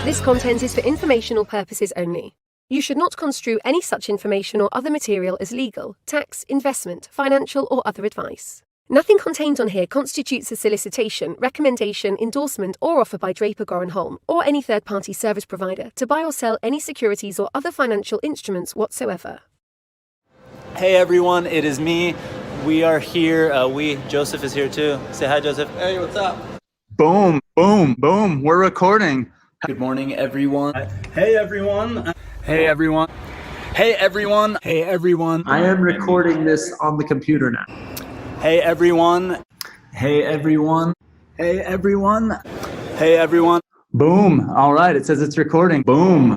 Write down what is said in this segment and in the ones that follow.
This content is for informational purposes only. You should not construe any such information or other material as legal, tax, investment, financial, or other advice. Nothing contained on here constitutes a solicitation, recommendation, endorsement, or offer by Draper Goren Holm or any third-party service provider to buy or sell any securities or other financial instruments whatsoever. Hey everyone, it is me. We are here. Joseph is here too. Say hi, Joseph. Hey, what's up? Boom, boom, boom. We're recording. Good morning, everyone. Hey everyone. Hey, everyone. Hey everyone. Hey, everyone. I am recording this on the computer now. Hey everyone. Hey, everyone. Hey, everyone. Hey everyone. Boom. All right. It says it's recording. Boom,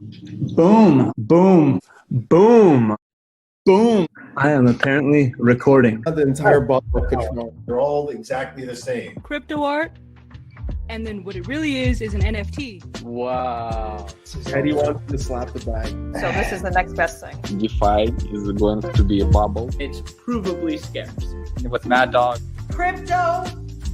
boom, boom, boom, boom. I am apparently recording. The entire bottle of control. They're all exactly the same. Crypto art, and then what it really is an NFT. Wow. Eddie wants to slap the bag. So this is the next best thing. DeFi is going to be a bubble. It's provably scarce. With Mad Dog. Crypto,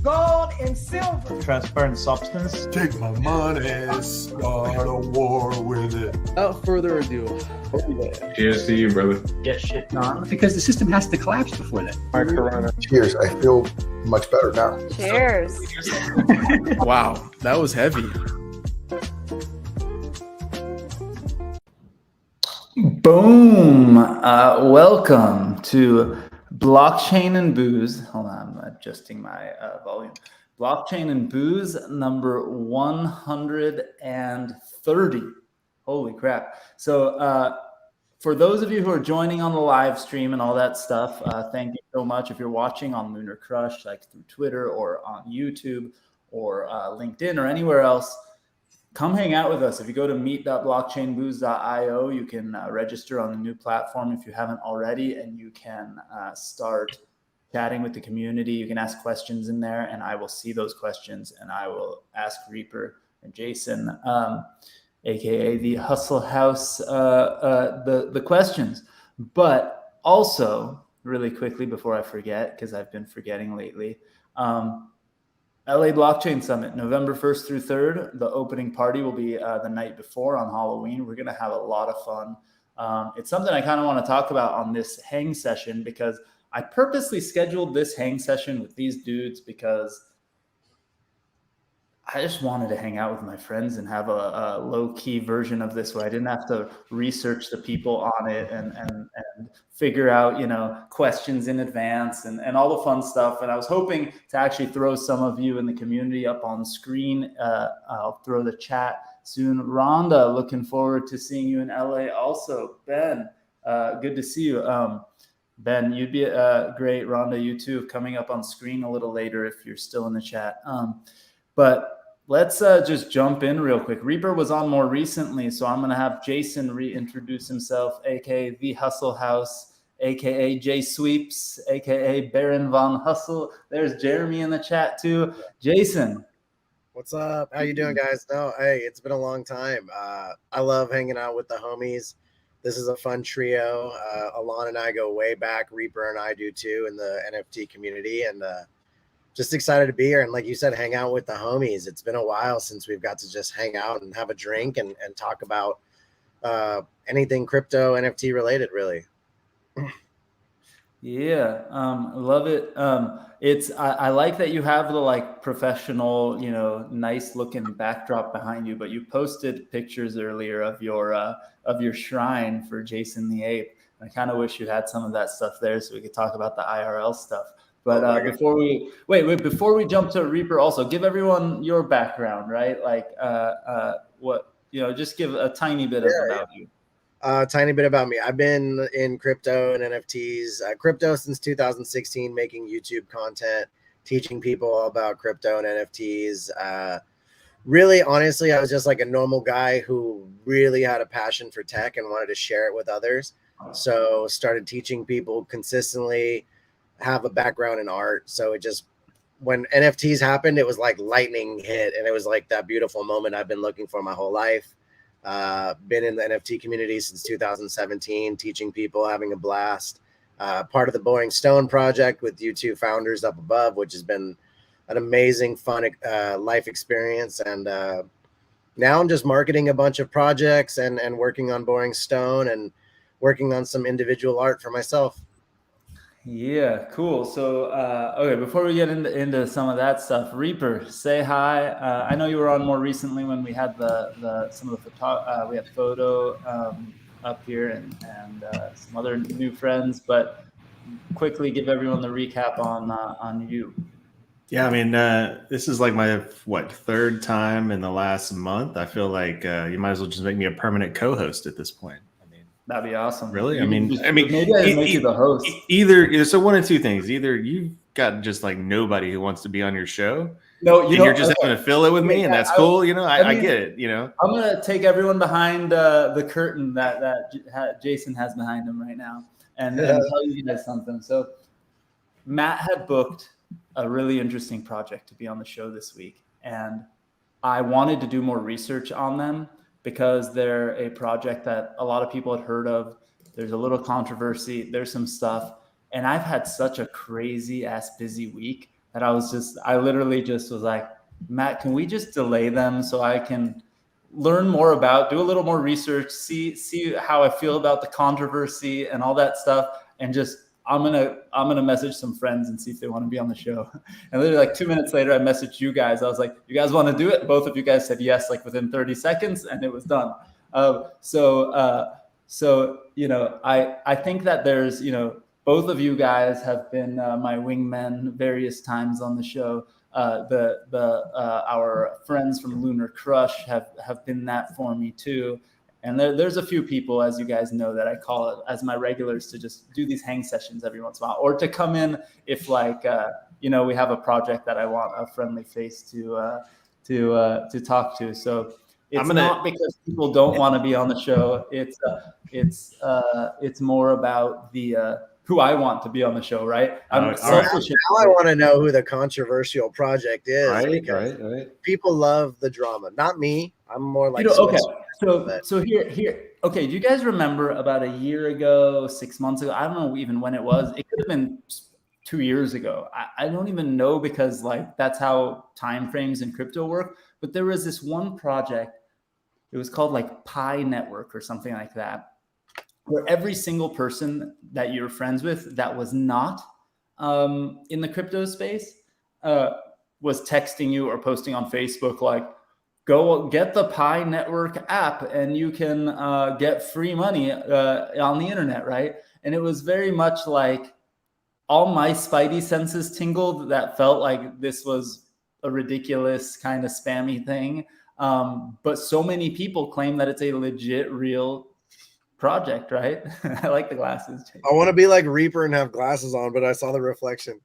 gold, and silver. Transparent substance. Take my money, start a war with it. Without further ado. Cheers to you, brother. Get shit done. Because the system has to collapse before that. My corona. Cheers. I feel much better now. Cheers. Wow, that was heavy. Boom. Welcome to Blockchain and Booze. Hold on, I'm adjusting my volume. Blockchain and Booze number 130. Holy crap. So for those of you who are joining on the live stream and all that stuff, thank you so much. If you're watching on Lunar Crush, like through Twitter or on YouTube or LinkedIn or anywhere else, come hang out with us. If you go to meet.blockchainbooze.io, you can register on the new platform if you haven't already, and you can start chatting with the community. You can ask questions in there, and I will see those questions, and I will ask Reaper and Jason, aka the Hustle House, the questions. But also, really quickly before I forget, because I've been forgetting lately, LA Blockchain Summit, November 1st through 3rd. The opening party will be the night before on Halloween. We're going to have a lot of fun. It's something I kind of want to talk about on this hang session, because I purposely scheduled this hang session with these dudes because I just wanted to hang out with my friends and have a low-key version of this where I didn't have to research the people on it and figure out, questions in advance and all the fun stuff. And I was hoping to actually throw some of you in the community up on screen. I'll throw the chat soon. Rhonda, looking forward to seeing you in LA also. Ben, good to see you. Ben, you'd be great. Rhonda, you too, coming up on screen a little later if you're still in the chat. But let's just jump in real quick. Reaper was on more recently, so I'm going to have Jason reintroduce himself, aka The Hustle House, aka J Sweeps, aka Baron Von Hustle. There's Jeremy in the chat too. Jason. What's up? How you doing, guys? No, hey, it's been a long time. I love hanging out with the homies. This is a fun trio. Alon and I go way back. Reaper and I do too in the NFT community, and just excited to be here. And like you said, hang out with the homies. It's been a while since we've got to just hang out and have a drink and talk about anything crypto NFT related, really. Yeah, love it. I like that you have the professional, nice looking backdrop behind you, but you posted pictures earlier of your shrine for Jason the Ape. I kind of wish you had some of that stuff there so we could talk about the IRL stuff. But before we jump to Reaper, also give everyone your background, right? Just give a tiny bit about you. Tiny bit about me. I've been in crypto and NFTs, crypto since 2016, making YouTube content, teaching people about crypto and NFTs. Really, honestly, I was just like a normal guy who really had a passion for tech and wanted to share it with others. So started teaching people consistently, have a background in art. So it just, when NFTs happened, it was like lightning hit. And it was like that beautiful moment I've been looking for my whole life. Been in the NFT community since 2017, teaching people, having a blast. Part of the Boring Stone project with you two founders up above, which has been an amazing, fun life experience. And now I'm just marketing a bunch of projects and working on Boring Stone and working on some individual art for myself. Yeah, cool. So, okay, before we get into some of that stuff, Reaper, say hi. I know you were on more recently when we had some of the we had photo up here and some other new friends, but quickly give everyone the recap on you. Yeah, I mean, this is like my third time in the last month. I feel like you might as well just make me a permanent co-host at this point. That'd be awesome. Really? Maybe I make you the host. Either so one of two things. Either you've got just like nobody who wants to be on your show. No, you're just having to fill it with me, and that's cool. I get it. I'm gonna take everyone behind the curtain that Jason has behind him right now, and tell you guys something. So, Matt had booked a really interesting project to be on the show this week, and I wanted to do more research on them, because they're a project that a lot of people had heard of. There's a little controversy. There's some stuff. And I've had such a crazy ass busy week that I literally just was like, Matt, can we just delay them so I can learn more do a little more research, see how I feel about the controversy and all that stuff. And just, I'm gonna message some friends and see if they want to be on the show. And literally like 2 minutes later, I messaged you guys. I was like, "You guys want to do it?" Both of you guys said yes, like within 30 seconds, and it was done. So I think that there's both of you guys have been my wingmen various times on the show. Our friends from Lunar Crush have been that for me too. And there's a few people, as you guys know, that I call it as my regulars to just do these hang sessions every once in a while, or to come in if we have a project that I want a friendly face to talk to. So it's not because people don't want to be on the show. It's more about who I want to be on the show, right? I'm selfish. Now I want to know who the controversial project is. Right. People love the drama. Not me. I'm more like okay. So here. Okay, do you guys remember about a year ago, 6 months ago? I don't know even when it was. It could have been 2 years ago. I don't even know, because like that's how time frames in crypto work. But there was this one project. It was called like Pi Network or something like that, where every single person that you're friends with that was not in the crypto space was texting you or posting on Facebook like, go get the Pi Network app and you can get free money on the internet, right? And it was very much like all my spidey senses tingled. That felt like this was a ridiculous kind of spammy thing. But so many people claim that it's a legit, real project, right? I like the glasses. I want to be like Reaper and have glasses on, but I saw the reflection.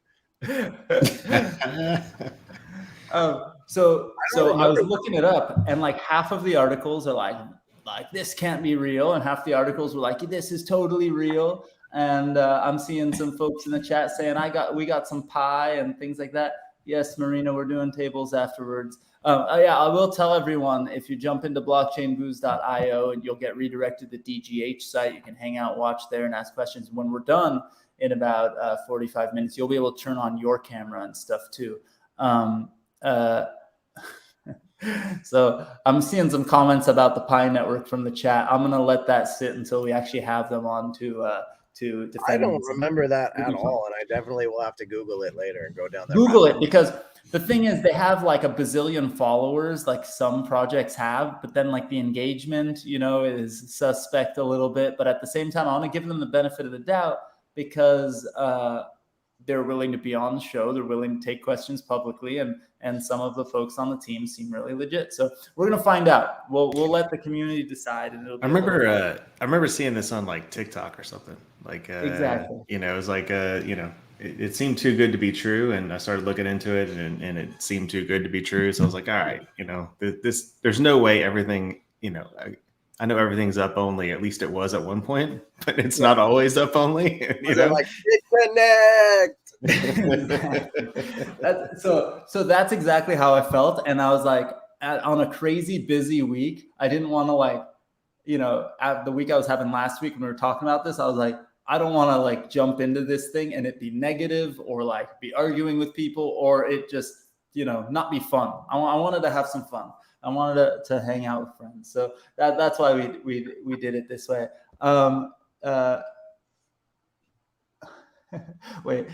So I was looking it up, and like half of the articles are like this can't be real, and half the articles were like, this is totally real. And I'm seeing some folks in the chat saying we got some pie and things like that. Yes, Marina, we're doing tables afterwards. I will tell everyone, if you jump into blockchainbooze.io, and you'll get redirected to the DGH site. You can hang out, watch there, and ask questions. When we're done in about 45 minutes, you'll be able to turn on your camera and stuff too. So I'm seeing some comments about the Pi Network from the chat. I'm going to let that sit until we actually have them on to defend. I don't remember that at all, and I definitely will have to Google it later and go down there. Google it, because the thing is, they have like a bazillion followers, like some projects have, but then like the engagement, is suspect a little bit. But at the same time, I want to give them the benefit of the doubt, because they're willing to be on the show. They're willing to take questions publicly, and some of the folks on the team seem really legit. So we're gonna find out. We'll let the community decide. And it'll be I remember seeing this on like TikTok or something. Like exactly. It was like it seemed too good to be true, and I started looking into it, and it seemed too good to be true. So I was like, all right, there's no way everything, I know everything's up only. At least it was at one point, but it's not always up only. Like connect. So that's exactly how I felt, and I was like, on a crazy busy week, I didn't want to the week I was having last week when we were talking about this, I was like, I don't want to like jump into this thing and it be negative, or like be arguing with people, or it just not be fun. I wanted to have some fun. I wanted to hang out with friends. So that's why we did it this way. Wait,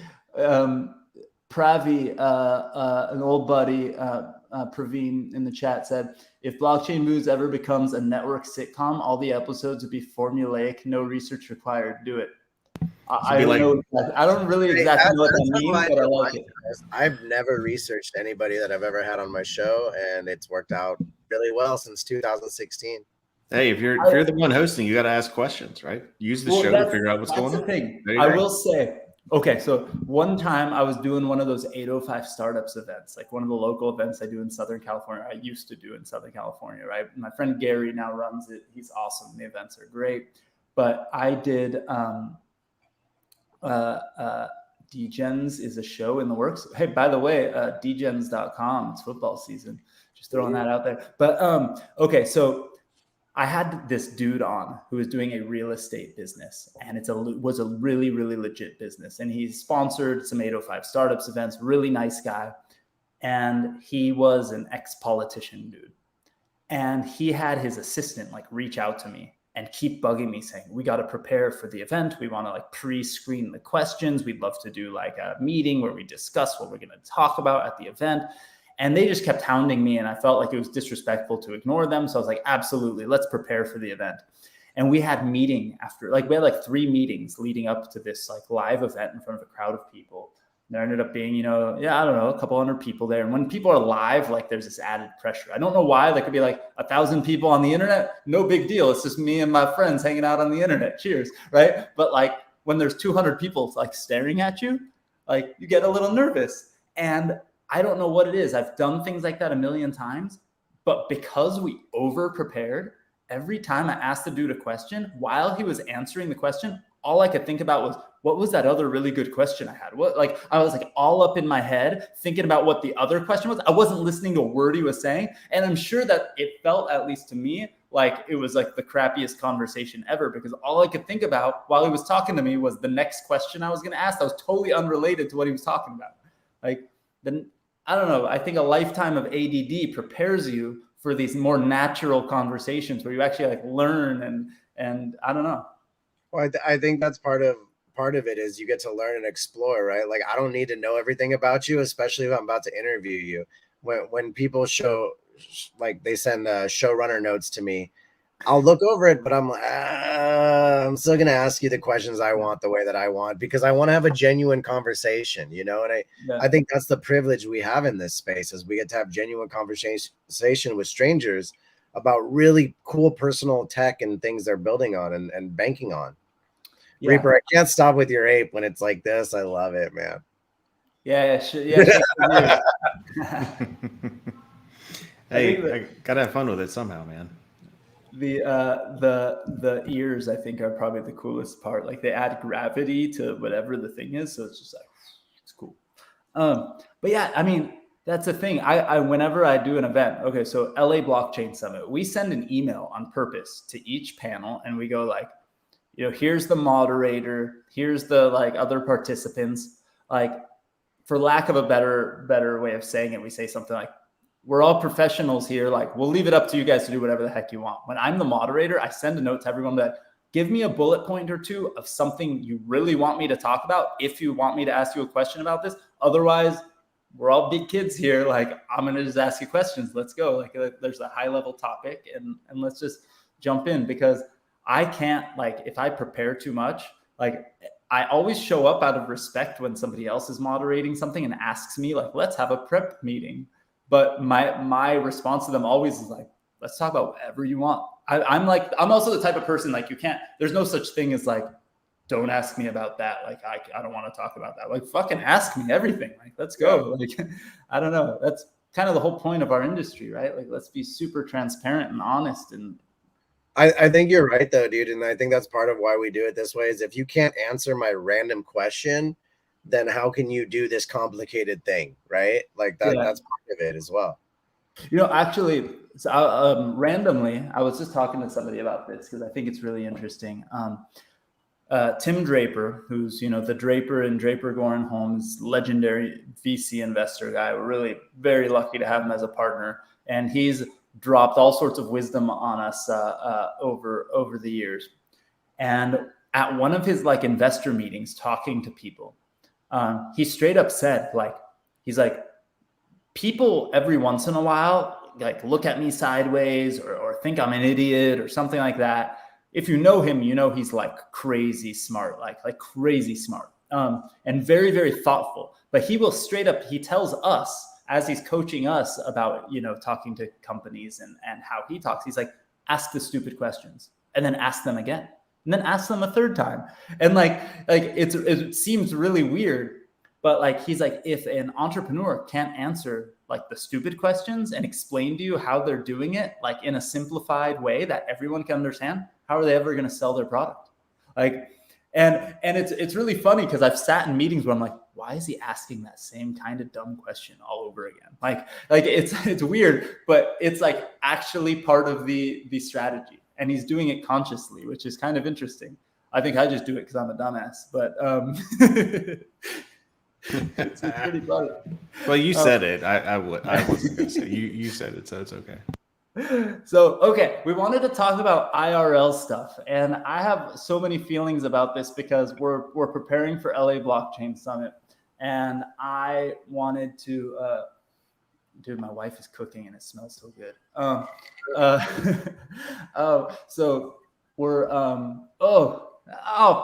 Pravi, an old buddy, Praveen in the chat said, if Blockchain Moves ever becomes a network sitcom, all the episodes would be formulaic, no research required. Do it. I don't know. I don't really exactly know what that means, but I like it. I've never researched anybody that I've ever had on my show, and it's worked out really well since 2016. Hey, if you're the one hosting, you got to ask questions, right? Use the show to figure out what's going on. That's the thing. I will say, okay, so one time I was doing one of those 805 startups events, like one of the local events I do in Southern California. I used to do in Southern California, right? My friend Gary now runs it. He's awesome. The events are great. But I did Degens is a show in the works. Hey, by the way, degens.com, it's football season. Just throwing that out there. But okay, so I had this dude on who was doing a real estate business, and was a really, really legit business. And he sponsored some 805 startups events, really nice guy. And he was an ex-politician dude. And he had his assistant like reach out to me and keep bugging me saying, we got to prepare for the event. We want to like pre-screen the questions. We'd love to do like a meeting where we discuss what we're going to talk about at the event. And they just kept hounding me, and I felt like it was disrespectful to ignore them. So I was like, absolutely, let's prepare for the event. And we had meeting after, like we had like 3 meetings leading up to this like live event in front of a crowd of people. And there ended up being, I don't know, a couple hundred people there. And when people are live, like there's this added pressure. I don't know why. There could be like 1,000 people on the internet. No big deal. It's just me and my friends hanging out on the internet. Cheers, right? But like when there's 200 people like staring at you, like you get a little nervous. And I don't know what it is. I've done things like that a million times, but because we over prepared, every time I asked the dude a question, while he was answering the question, all I could think about was, what was that other really good question I had? I was like all up in my head thinking about what the other question was. I wasn't listening to a word he was saying. And I'm sure that it felt, at least to me, like it was like the crappiest conversation ever, because all I could think about while he was talking to me was the next question I was going to ask that was totally unrelated to what he was talking about. Like, then I don't know. I think a lifetime of ADD prepares you for these more natural conversations where you actually like learn and I don't know. Well, I think that's part of it is you get to learn and explore, right? Like I don't need to know everything about you, especially if I'm about to interview you. When people they send showrunner notes to me, I'll look over it, but I'm like, I'm still going to ask you the questions I want the way that I want, because I want to have a genuine conversation, And I think that's the privilege we have in this space, is we get to have genuine conversation with strangers about really cool personal tech and things they're building on and banking on. Yeah. Reaper, I can't stop with your ape when it's like this. I love it, man. Yeah. Hey, I gotta have fun with it somehow, man. The ears, I think, are probably the coolest part. Like they add gravity to whatever the thing is, so it's just like it's cool. But yeah, I mean, that's the thing. I whenever I do an event, okay, so LA Blockchain Summit, we send an email on purpose to each panel, and we go like, here's the moderator, here's the like other participants. Like, for lack of a better way of saying it, we say something like, we're all professionals here. Like, we'll leave it up to you guys to do whatever the heck you want. When I'm the moderator, I send a note to everyone that give me a bullet point or two of something you really want me to talk about. If you want me to ask you a question about this, otherwise we're all big kids here. Like, I'm going to just ask you questions. Let's go. Like, there's a high level topic and let's just jump in, because I can't, like, if I prepare too much, like I always show up out of respect when somebody else is moderating something and asks me like, let's have a prep meeting. But my response to them always is like, let's talk about whatever you want. I'm also the type of person, like, there's no such thing as like, don't ask me about that. Like, I don't want to talk about that. Like, fucking ask me everything. Like, let's go. Like, I don't know. That's kind of the whole point of our industry, right? Like, let's be super transparent and honest. And I think you're right though, dude. And I think that's part of why we do it this way, is if you can't answer my random question, then how can you do this complicated thing, right? Like that's part of it as well. Actually, so randomly, I was just talking to somebody about this because I think it's really interesting. Tim Draper, who's, the Draper and Draper Goren Holmes legendary VC investor guy. We're really very lucky to have him as a partner. And he's dropped all sorts of wisdom on us over the years. And at one of his like investor meetings, talking to people, he straight up said, like, he's like, people every once in a while like look at me sideways or think I'm an idiot or something like that. If you know him, you know he's like crazy smart, like crazy smart, and very, very thoughtful. But he will straight up, he tells us as he's coaching us about, you know, talking to companies and how he talks, he's like, ask the stupid questions and then ask them again and then ask them a third time. And like it seems really weird, but like, he's like, if an entrepreneur can't answer like the stupid questions and explain to you how they're doing it, like in a simplified way that everyone can understand, how are they ever going to sell their product? Like, and it's really funny because I've sat in meetings where I'm like, why is he asking that same kind of dumb question all over again? Like it's weird, but it's like actually part of the strategy, and he's doing it consciously, which is kind of interesting. I think I just do it because I'm a dumbass, but it's pretty funny. Well, you said it. I wasn't going to say you said it, so it's okay. So, okay, we wanted to talk about IRL stuff, and I have so many feelings about this because we're preparing for LA Blockchain Summit, and I wanted to, dude, my wife is cooking and it smells so good. So we're,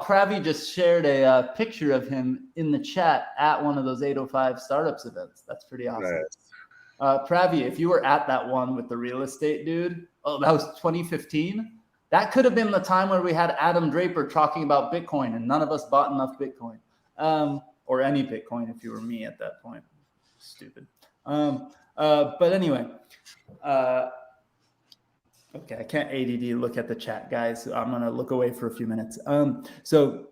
Pravi just shared a picture of him in the chat at one of those 805 startups events. That's pretty awesome. Nice. Pravi, if you were at that one with the real estate dude, that was 2015. That could have been the time where we had Adam Draper talking about Bitcoin and none of us bought enough Bitcoin, or any Bitcoin if you were me at that point. Stupid. But anyway, okay, I can't ADD look at the chat, guys. So I'm going to look away for a few minutes. So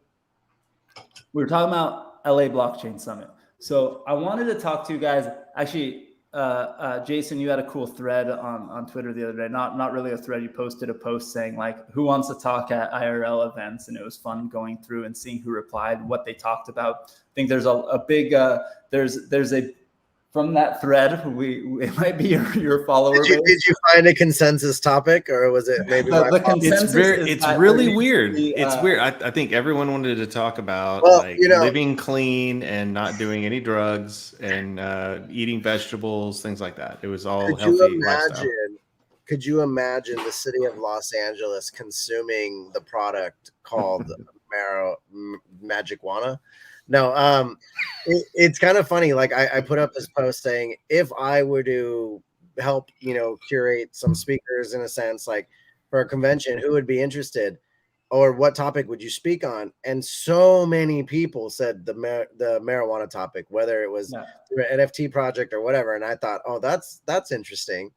we were talking about LA Blockchain Summit. So I wanted to talk to you guys. Actually, Jason, you had a cool thread on Twitter the other day. Not really a thread. You posted a post saying like, who wants to talk at IRL events? And it was fun going through and seeing who replied, what they talked about. I think there's a big, there's a, from that thread, it might be your follower. Did you find a consensus topic, or was it maybe the consensus? It's really weird. It's weird. I think everyone wanted to talk about living clean and not doing any drugs and eating vegetables, things like that. It was all healthy lifestyle. Could you imagine the city of Los Angeles consuming the product called marijuana? No, it's kind of funny. Like I put up this post saying, if I were to help, curate some speakers in a sense, like for a convention, who would be interested, or what topic would you speak on? And so many people said the marijuana topic, whether it was an NFT project or whatever. And I thought, oh, that's interesting.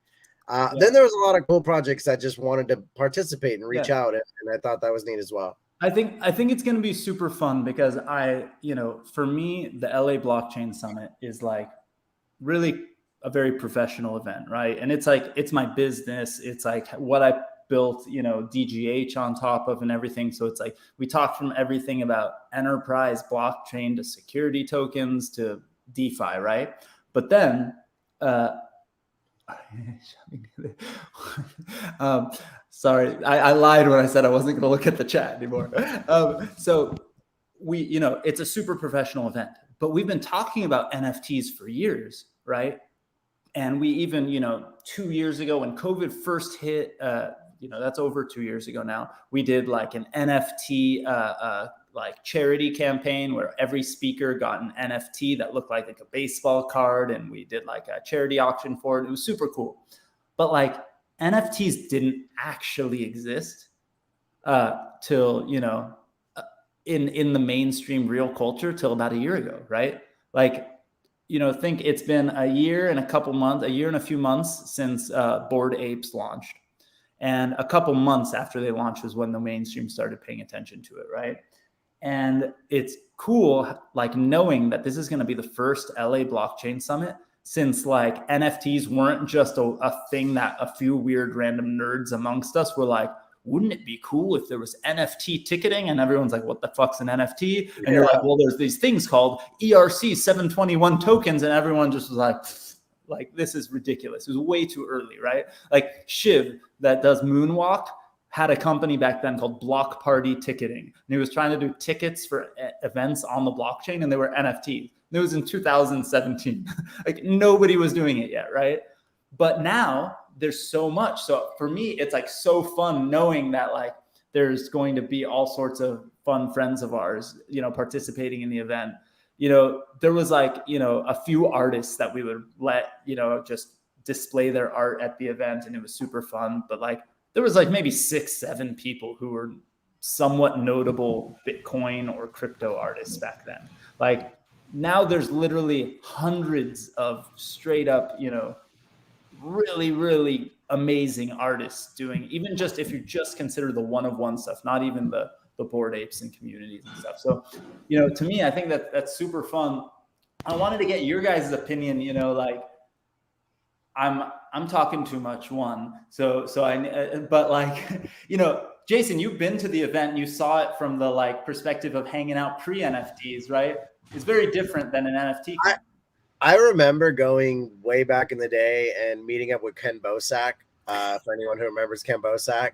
Then there was a lot of cool projects that just wanted to participate and reach out, and I thought that was neat as well. I think it's going to be super fun because for me, the LA Blockchain Summit is like really a very professional event, right? And it's like, it's my business. It's like what I built, DGH on top of and everything. So it's like, we talk from everything about enterprise blockchain to security tokens to DeFi, right? But then, sorry, I lied when I said I wasn't going to look at the chat anymore. So we, it's a super professional event, but we've been talking about NFTs for years, right? And we even, 2 years ago when COVID first hit, that's over 2 years ago now, we did like an NFT like charity campaign where every speaker got an NFT that looked like a baseball card, and we did like a charity auction for it. It was super cool. But like NFTs didn't actually exist till, in the mainstream real culture till about a year ago, right? Like, think it's been a year and a few months since Bored Apes launched. And a couple months after they launched was when the mainstream started paying attention to it, right? And it's cool, like knowing that this is going to be the first LA Blockchain Summit since like NFTs weren't just a thing that a few weird random nerds amongst us were like, wouldn't it be cool if there was NFT ticketing? And everyone's like, what the fuck's an NFT? And you're like, well, there's these things called ERC 721 tokens. And everyone just was like, this is ridiculous. It was way too early, right? Like Shiv that does Moonwalk had a company back then called Block Party Ticketing. And he was trying to do tickets for events on the blockchain, and they were NFTs. It was in 2017. Like nobody was doing it yet, right? But now there's so much. So for me, it's like so fun knowing that like there's going to be all sorts of fun friends of ours, you know, participating in the event. You know, there was like, you know, a few artists that we would let, you know, just display their art at the event, and it was super fun. But like there was like maybe 6-7 people who were somewhat notable Bitcoin or crypto artists back then. Like now there's literally hundreds of straight up, you know, really, really amazing artists doing, even just if you just consider the one-of-one stuff, not even the Bored Apes and communities and stuff. So, you know, to me, I think that that's super fun. I wanted to get your guys' opinion, you know, like I'm talking too much, one. So but like, you know, Jason, you've been to the event and you saw it from the like perspective of hanging out pre-NFTs, right? It's very different than an NFT. I remember going way back in the day and meeting up with Ken Bosak, for anyone who remembers Ken Bosak.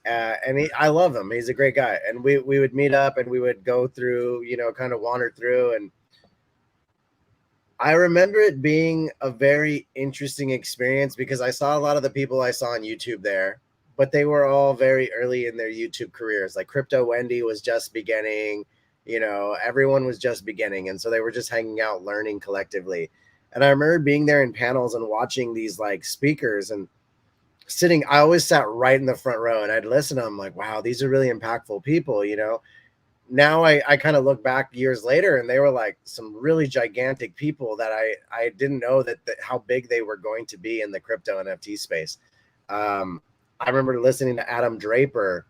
And I love him. He's a great guy. And we would meet up and we would go through, you know, kind of wander through. And I remember it being a very interesting experience because I saw a lot of the people I saw on YouTube there, but they were all very early in their YouTube careers. Like Crypto Wendy was just beginning, you know, everyone was just beginning. And so they were just hanging out, learning collectively. And I remember being there in panels and watching these like speakers and sitting, I always sat right in the front row and I'd listen to them like, wow, these are really impactful people, you know. Now I kind of look back years later and they were like some really gigantic people that I didn't know that how big they were going to be in the crypto NFT space. I remember listening to Adam Draper,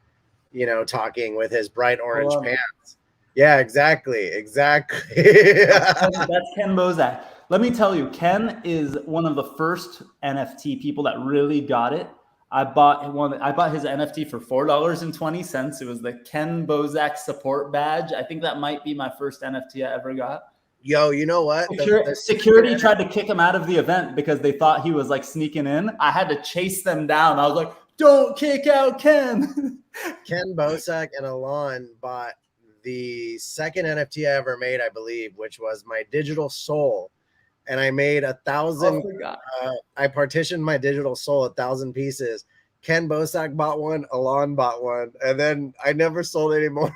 you know, talking with his bright orange pants. Yeah, exactly. That's Ken Bosak. Let me tell you, Ken is one of the first NFT people that really got it. I bought his NFT for $4.20. It was the Ken Bosak support badge. I think that might be my first NFT I ever got. Yo, you know what? Security tried to kick him out of the event because they thought he was like sneaking in. I had to chase them down. I was like, don't kick out Ken. Ken Bosak and Alon bought the second NFT I ever made, I believe, which was my digital soul. And I made 1,000. I partitioned my digital soul 1,000 pieces. Ken Bosak bought one, Alon bought one, and then I never sold anymore.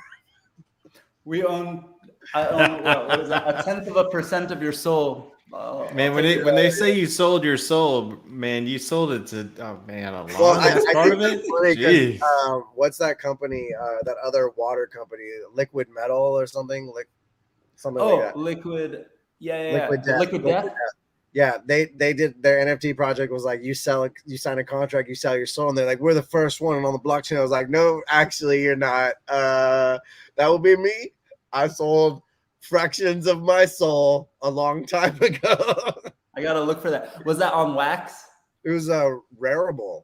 I own what is that? 0.1% of your soul. Man, when they say you sold your soul, man, you sold it to Alon. Well, That's part of it. Really, what's that company? That other water company, Liquid Metal or something? Something like that. Liquid. Liquid Death. Yeah, they did their NFT project was like you sign a contract, you sell your soul, and they're like, we're the first one on the blockchain. I was like, no, actually, you're not. That will be me. I sold fractions of my soul a long time ago. I gotta look for that. Was that on wax? It was a Rarible.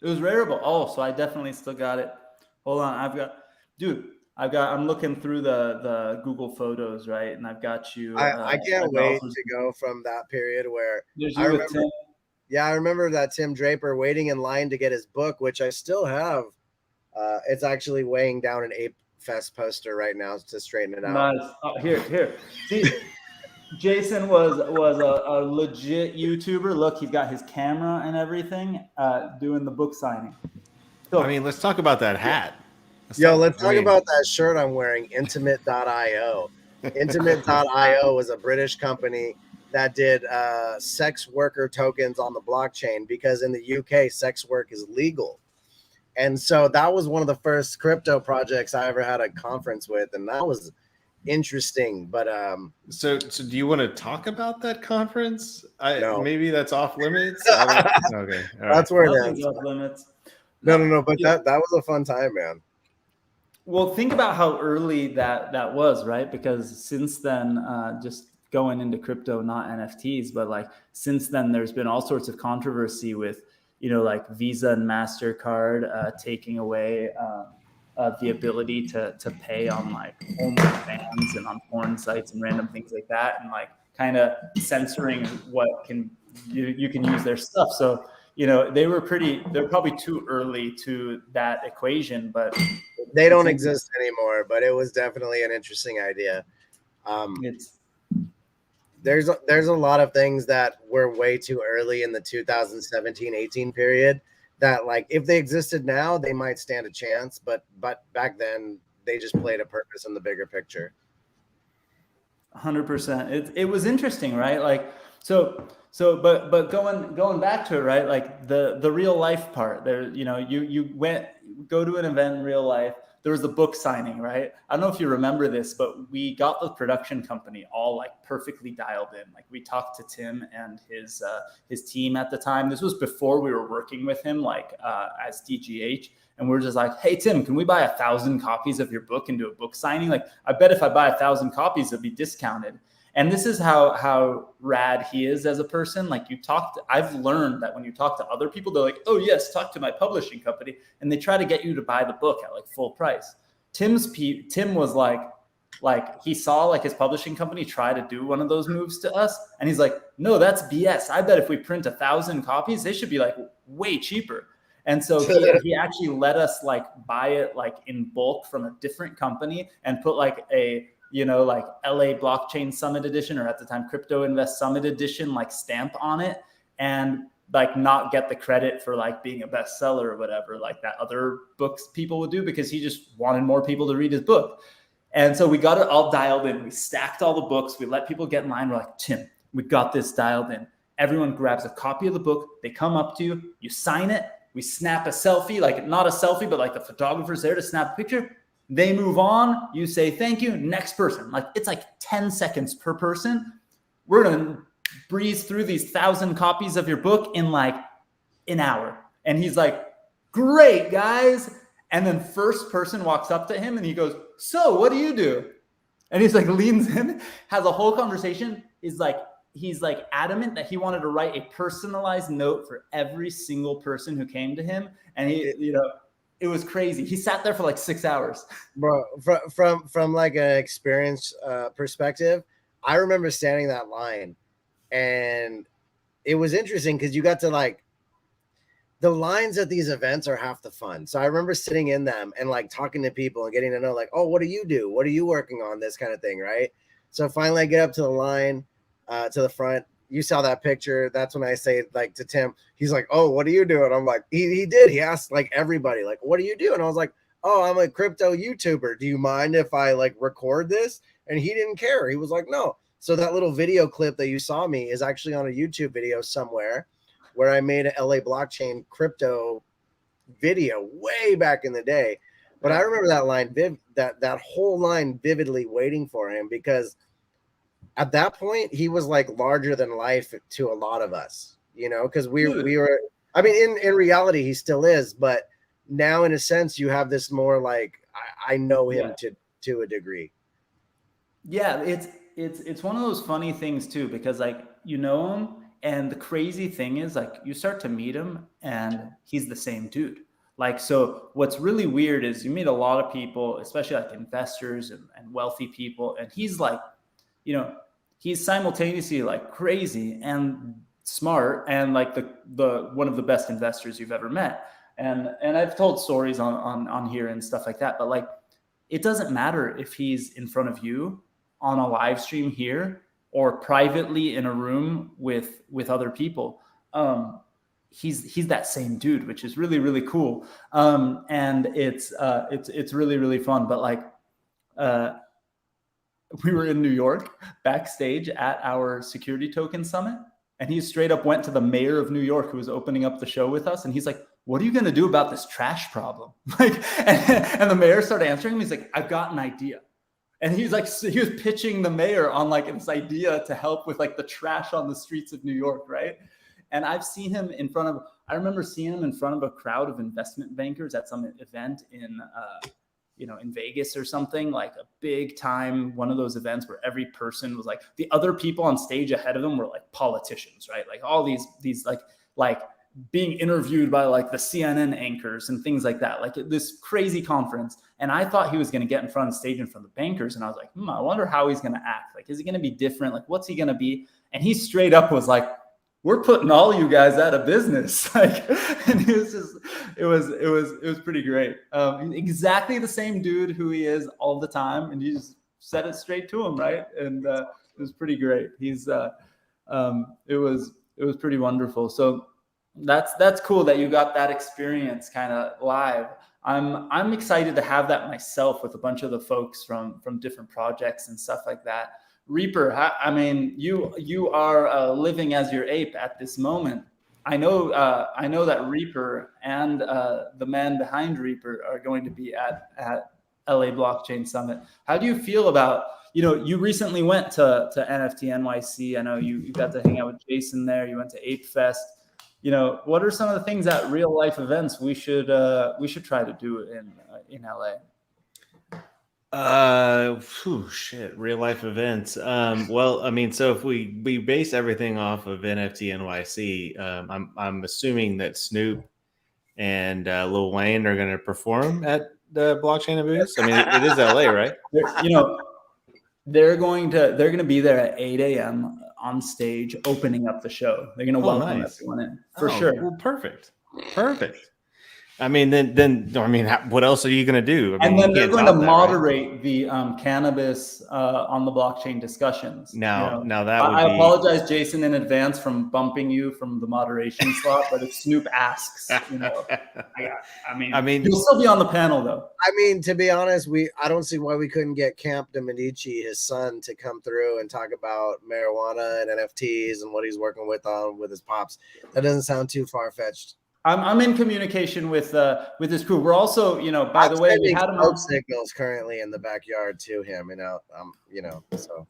It was Rarible. Oh, so I definitely still got it. Hold on, I'm looking through the Google Photos, right? And I've got you. I can't wait to go from that period where I remember that Tim Draper waiting in line to get his book, which I still have. It's actually weighing down an Ape Fest poster right now to straighten it out. Nice. Oh, here. See, Jason was a legit YouTuber. Look, he's got his camera and everything, doing the book signing. So, I mean, let's talk about that hat. Let's talk about that shirt I'm wearing, Intimate.io. Intimate.io was a British company that did sex worker tokens on the blockchain because in the UK, sex work is legal. And so that was one of the first crypto projects I ever had a conference with, and that was interesting. But so do you want to talk about that conference? No. Maybe that's off limits. Okay, that's where it ends. Off limits. No. But that was a fun time, man. Well, think about how early that was, right? Because since then, just going into crypto, not NFTs, but like since then, there's been all sorts of controversy with, like Visa and MasterCard taking away the ability to pay on like OnlyFans and on porn sites and random things like that, and like kind of censoring what can you can use their stuff. So, they're probably too early to that equation, but they don't exist anymore, but it was definitely an interesting idea. There's a lot of things that were way too early in the 2017-18 period that, like, if they existed now, they might stand a chance, but back then they just played a purpose in the bigger picture. 100%. It was interesting, right? Like, but going back to it, right? Like the real life part there, you go to an event in real life. There was the book signing, right? I don't know if you remember this, but we got the production company all like perfectly dialed in. Like we talked to Tim and his team at the time. This was before we were working with him, like as DGH. And we're just like, hey, Tim, can we buy 1,000 copies of your book and do a book signing? Like, I bet if I buy 1,000 copies, it'll be discounted. And this is how rad he is as a person. Like I've learned that when you talk to other people, they're like, oh yes, talk to my publishing company. And they try to get you to buy the book at like full price. Tim was like he saw like his publishing company try to do one of those moves to us. And he's like, no, that's BS. I bet if we print 1,000 copies, they should be like way cheaper. And so he actually let us like buy it like in bulk from a different company and put like a, like LA Blockchain Summit Edition, or at the time Crypto Invest Summit Edition, like stamp on it, and like not get the credit for like being a bestseller or whatever, like that other books people would do, because he just wanted more people to read his book. And so we got it all dialed in. We stacked all the books. We let people get in line. We're like, Tim, we got this dialed in. Everyone grabs a copy of the book. They come up to you. You sign it. We snap a selfie, like not a selfie, but like the photographer's there to snap a picture. They move on. You say, thank you. Next person. Like it's like 10 seconds per person. We're going to breeze through these 1,000 copies of your book in like an hour. And he's like, great, guys. And then first person walks up to him and he goes, so what do you do? And he's like, leans in, has a whole conversation, he's like adamant that he wanted to write a personalized note for every single person who came to him. And it was crazy. He sat there for like 6 hours. Bro, from like an experience perspective, I remember standing that line, and it was interesting because you got to like, the lines at these events are half the fun. So I remember sitting in them and like talking to people and getting to know like, oh, what do you do? What are you working on? This kind of thing, right? So finally I get up to the line, to the front. You saw that picture. That's when I say like to Tim, he's like, oh, what do you do? And I'm like, he did. He asked like everybody, like, what do you do? And I was like, oh, I'm a crypto YouTuber. Do you mind if I like record this? And he didn't care. He was like, no. So that little video clip that you saw me is actually on a YouTube video somewhere where I made an LA blockchain crypto video way back in the day. But I remember that line, that whole line vividly waiting for him, because at that point, he was like larger than life to a lot of us, because we were, I mean, in reality, he still is. But now, in a sense, you have this more like, I know him to a degree. Yeah, it's one of those funny things, too, because like, him. And the crazy thing is like, you start to meet him and he's the same dude. Like, so what's really weird is you meet a lot of people, especially like investors and wealthy people. And he's like, he's simultaneously like crazy and smart and like the one of the best investors you've ever met. And I've told stories on here and stuff like that, but like, it doesn't matter if he's in front of you on a live stream here or privately in a room with other people. He's that same dude, which is really, really cool. And it's really, really fun. But like, we were in New York backstage at our security token summit, and he straight up went to the mayor of New York, who was opening up the show with us. And he's like, what are you going to do about this trash problem? Like, and the mayor started answering him. He's like, I've got an idea. And he was pitching the mayor on like this idea to help with like the trash on the streets of New York, right? And I've seen him I remember seeing him in front of a crowd of investment bankers at some event in Vegas or something, like a big time, one of those events where every person was like, the other people on stage ahead of them were like politicians, right? Like all these like being interviewed by like the CNN anchors and things like that, like this crazy conference. And I thought he was going to get in front of the stage in front of the bankers. And I was like, I wonder how he's going to act. Like, is he going to be different? Like, what's he going to be? And he straight up was like, we're putting all you guys out of business. Like, and it was pretty great. Exactly the same dude who he is all the time, and he just said it straight to him, right? And it was pretty great. It was pretty wonderful. So that's cool that you got that experience kind of live. I'm excited to have that myself with a bunch of the folks from different projects and stuff like that. Reaper, I mean, you are living as your ape at this moment. I know that Reaper and the man behind Reaper are going to be at LA Blockchain Summit. How do you feel about, you recently went to NFT NYC. I know you got to hang out with Jason there. You went to Ape Fest. What are some of the things at real life events we should try to do in LA? Real life events. Well, I mean, so if we base everything off of NFT NYC, I'm assuming that Snoop and Lil Wayne are going to perform at the blockchain booth. I mean, it is LA, right? They're going to be there at 8 a.m. on stage, opening up the show. They're going to welcome everyone in for sure. Well, perfect. I mean, then what else are you going to do? I mean, and then they're going to moderate the cannabis on the blockchain discussions. Now that I apologize, Jason, in advance from bumping you from the moderation slot. But if Snoop asks, I mean, you'll still be on the panel though. I mean, to be honest, I don't see why we couldn't get Camp de Medici, his son, to come through and talk about marijuana and NFTs and what he's working with his pops. That doesn't sound too far fetched. I'm in communication with this crew. We're also, by the way, we had smoke signals currently in the backyard to him, so.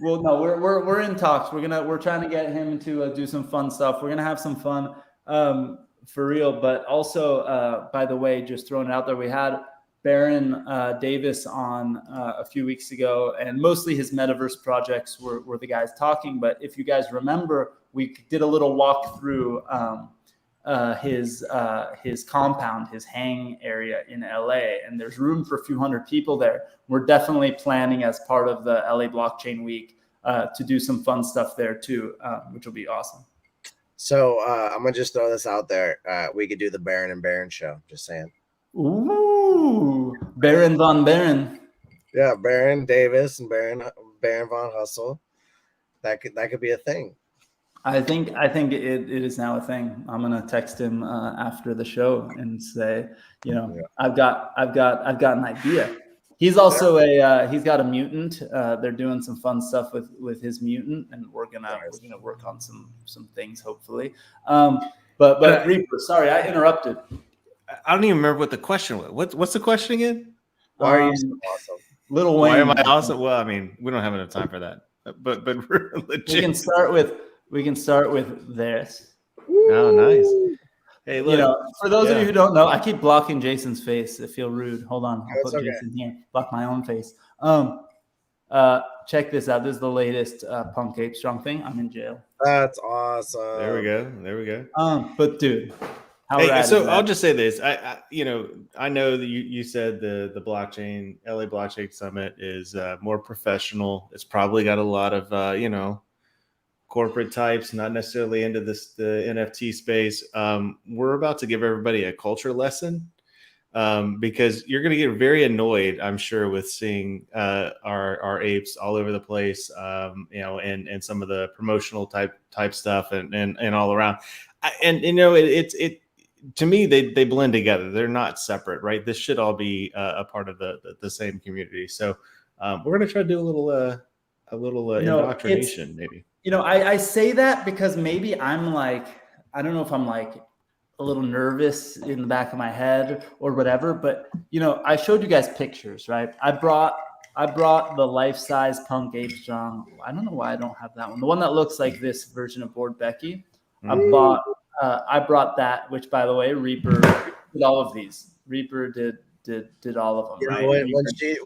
Well, no, we're in talks. We're trying to get him to do some fun stuff. We're gonna have some fun for real. But also, by the way, just throwing it out there, we had Baron Davis on a few weeks ago, and mostly his metaverse projects were the guys talking. But if you guys remember, we did a little walk through his compound, his hang area in LA, and there's room for a few hundred people there. We're definitely planning as part of the LA Blockchain Week to do some fun stuff there too, which will be awesome. So I'm gonna just throw this out there. We could do the Baron and Baron show. Just saying. Ooh, Baron von Baron. Yeah, Baron Davis and Baron von Hustle. That could be a thing. I think it is now a thing. I'm gonna text him after the show and say, I've got an idea. He's also he's got a mutant. They're doing some fun stuff with his mutant, and we're gonna work on some things hopefully. But Reaper, sorry, I interrupted. I don't even remember what the question was. What's the question again? Why are you so awesome? Lil Wayne. Why am I awesome? Well, I mean, we don't have enough time for that. But legit. We can start with this. Oh, nice. Hey, look. For those of you who don't know, I keep blocking Jason's face. I feel rude. Hold on. I'll put Jason here. Block my own face. Check this out. This is the latest Punk Ape Strong thing. I'm in jail. That's awesome. There we go. But dude, I'll just say this. I know that you said the blockchain, LA Blockchain Summit is more professional. It's probably got a lot of corporate types, not necessarily into the NFT space. We're about to give everybody a culture lesson because you're going to get very annoyed, I'm sure, with seeing our apes all over the place, and some of the promotional type stuff and all around. To me, they blend together. They're not separate, right? This should all be a part of the same community. So we're going to try to do a little indoctrination, maybe. I say that because maybe I'm like, I don't know if I'm like a little nervous in the back of my head or whatever, but I showed you guys pictures, right? I brought the life-size Punk Ape Strong. I don't know why I don't have that one. The one that looks like this version of Board Becky. I brought that, which by the way, Reaper did all of these. Reaper did all of them. Right?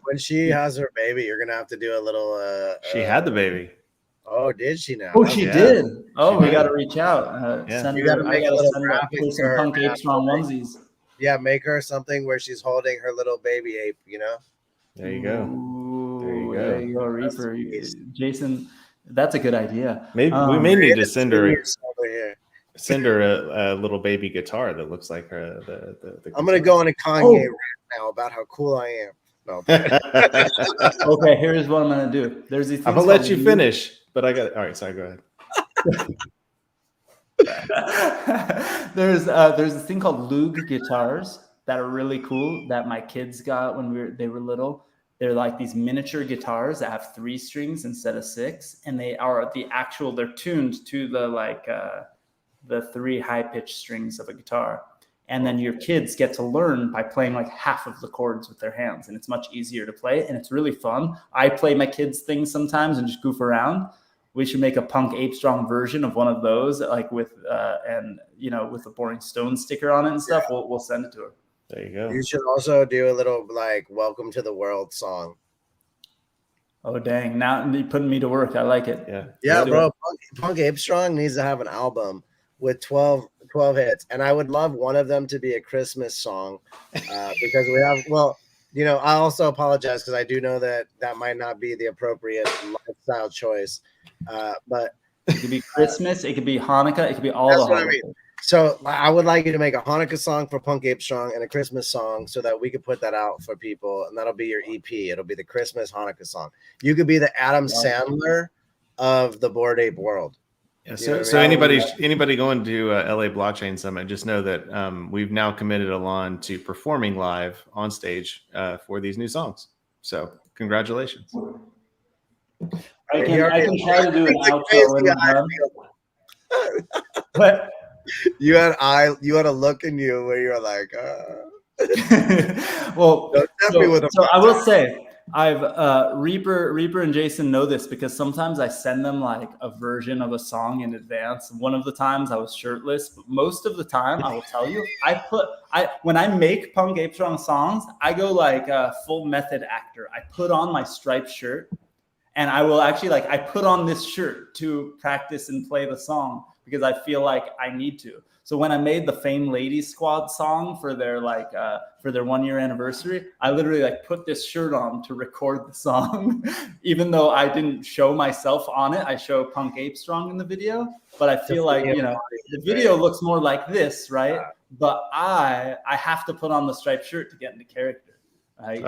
When she has her baby, you're gonna have to do a little. She had the baby. Oh, did she now? Oh, she did. Oh, we got to reach out. Send you got to make a little graphic for some Punk Ape Strong onesies. Yeah, make her something where she's holding her little baby ape. There you go. There you go, Reaper. That's a good idea. Maybe we may need to send her here. a little baby guitar that looks like her. The I'm gonna go on a Kanye rant now about how cool I am. No. Okay, here's what I'm gonna do. There's these. I'm gonna let you finish, but I got. All right, sorry. Go ahead. There's this thing called Lug guitars that are really cool that my kids got when they were little. They're like these miniature guitars that have 3 strings instead of 6, and they are they're tuned to the 3 high-pitched strings of a guitar. And then your kids get to learn by playing like half of the chords with their hands, and it's much easier to play, and it's really fun. I play my kids' things sometimes and just goof around. We should make a Punk Ape Strong version of one of those, like with with a Boring Stone sticker on it and stuff. We'll send it to her. There you go. You should also do a little like "Welcome to the World" song. Oh dang! Now you're putting me to work. I like it. Yeah, bro. Punk Ape Strong needs to have an album with 12 hits, and I would love one of them to be a Christmas song, because we have. Well, I also apologize because I do know that might not be the appropriate lifestyle choice, but it could be Christmas, it could be Hanukkah, it could be all the holidays. I mean. So I would like you to make a Hanukkah song for Punk Ape Strong and a Christmas song so that we could put that out for people, and that'll be your EP. It'll be the Christmas Hanukkah song. You could be the Adam Sandler of the Bored Ape world. Yeah, so anybody going to LA Blockchain Summit, just know that we've now committed Alon to performing live on stage for these new songs. So congratulations. I can try to do an outro. But you had a look in you where you're like, well, so I will say I've Reaper and Jason know this because sometimes I send them like a version of a song in advance. One of the times I was shirtless, but most of the time I will tell you, when I make Punk Ape Strong songs, I go like a full method actor. I put on my striped shirt, and I will actually I put on this shirt to practice and play the song because I feel like I need to. So when I made the Fame Ladies Squad song for their 1-year anniversary, I literally put this shirt on to record the song, even though I didn't show myself on it. I show Punk Ape Strong in the video, but I feel like the video looks more like this, right? But I have to put on the striped shirt to get into character. I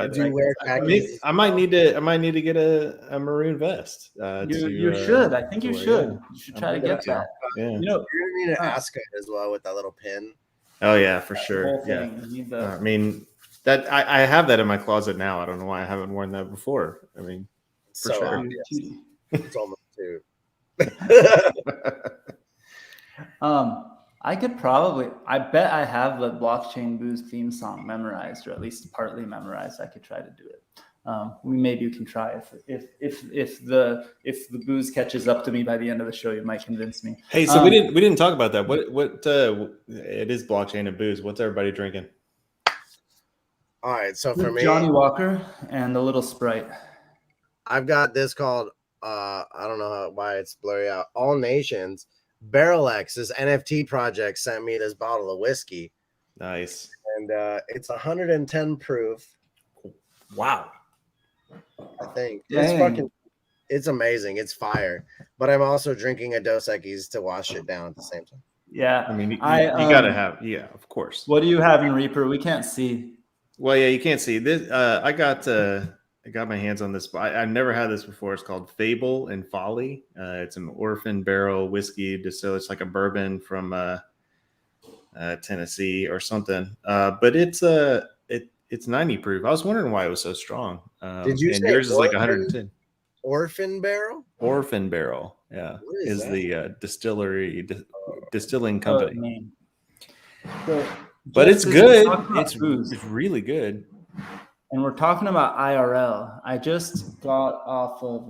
might need to get a maroon vest. You should. I think you should. Yeah. You should try to get that. Yeah. You're gonna need an ascot as well with that little pin. Oh yeah, for sure. Yeah. I mean, that I have that in my closet now. I don't know why I haven't worn that before. I mean, for sure. Obvious. It's almost too. I bet I have the Blockchain Booze theme song memorized, or at least partly memorized. I could try to do it. Maybe you can try if the booze catches up to me by the end of the show, you might convince me. Hey, so we didn't talk about that. What it is Blockchain and booze. What's everybody drinking? All right, so for me, Johnny Walker and a little Sprite. I've got this called I don't know why it's blurry out. All Nations. Barrel X, this NFT project, sent me this bottle of whiskey. Nice. And it's 110 proof. Wow. I think. Dang. It's amazing. It's fire. But I'm also drinking a Dos Equis to wash it down at the same time. Yeah. I mean, you gotta have, of course. What do you have in Reaper? We can't see. Well, yeah, you can't see this. I got my hands on this. I've never had this before. It's called Fable and Folly. It's an orphan barrel whiskey distilled. It's like a bourbon from Tennessee or something. But it's 90 proof. I was wondering why it was so strong. Did you say yours is like 110? Orphan barrel? Orphan barrel. Yeah, is the distilling company. But it's good. It's really good. And we're talking about IRL. I just got off of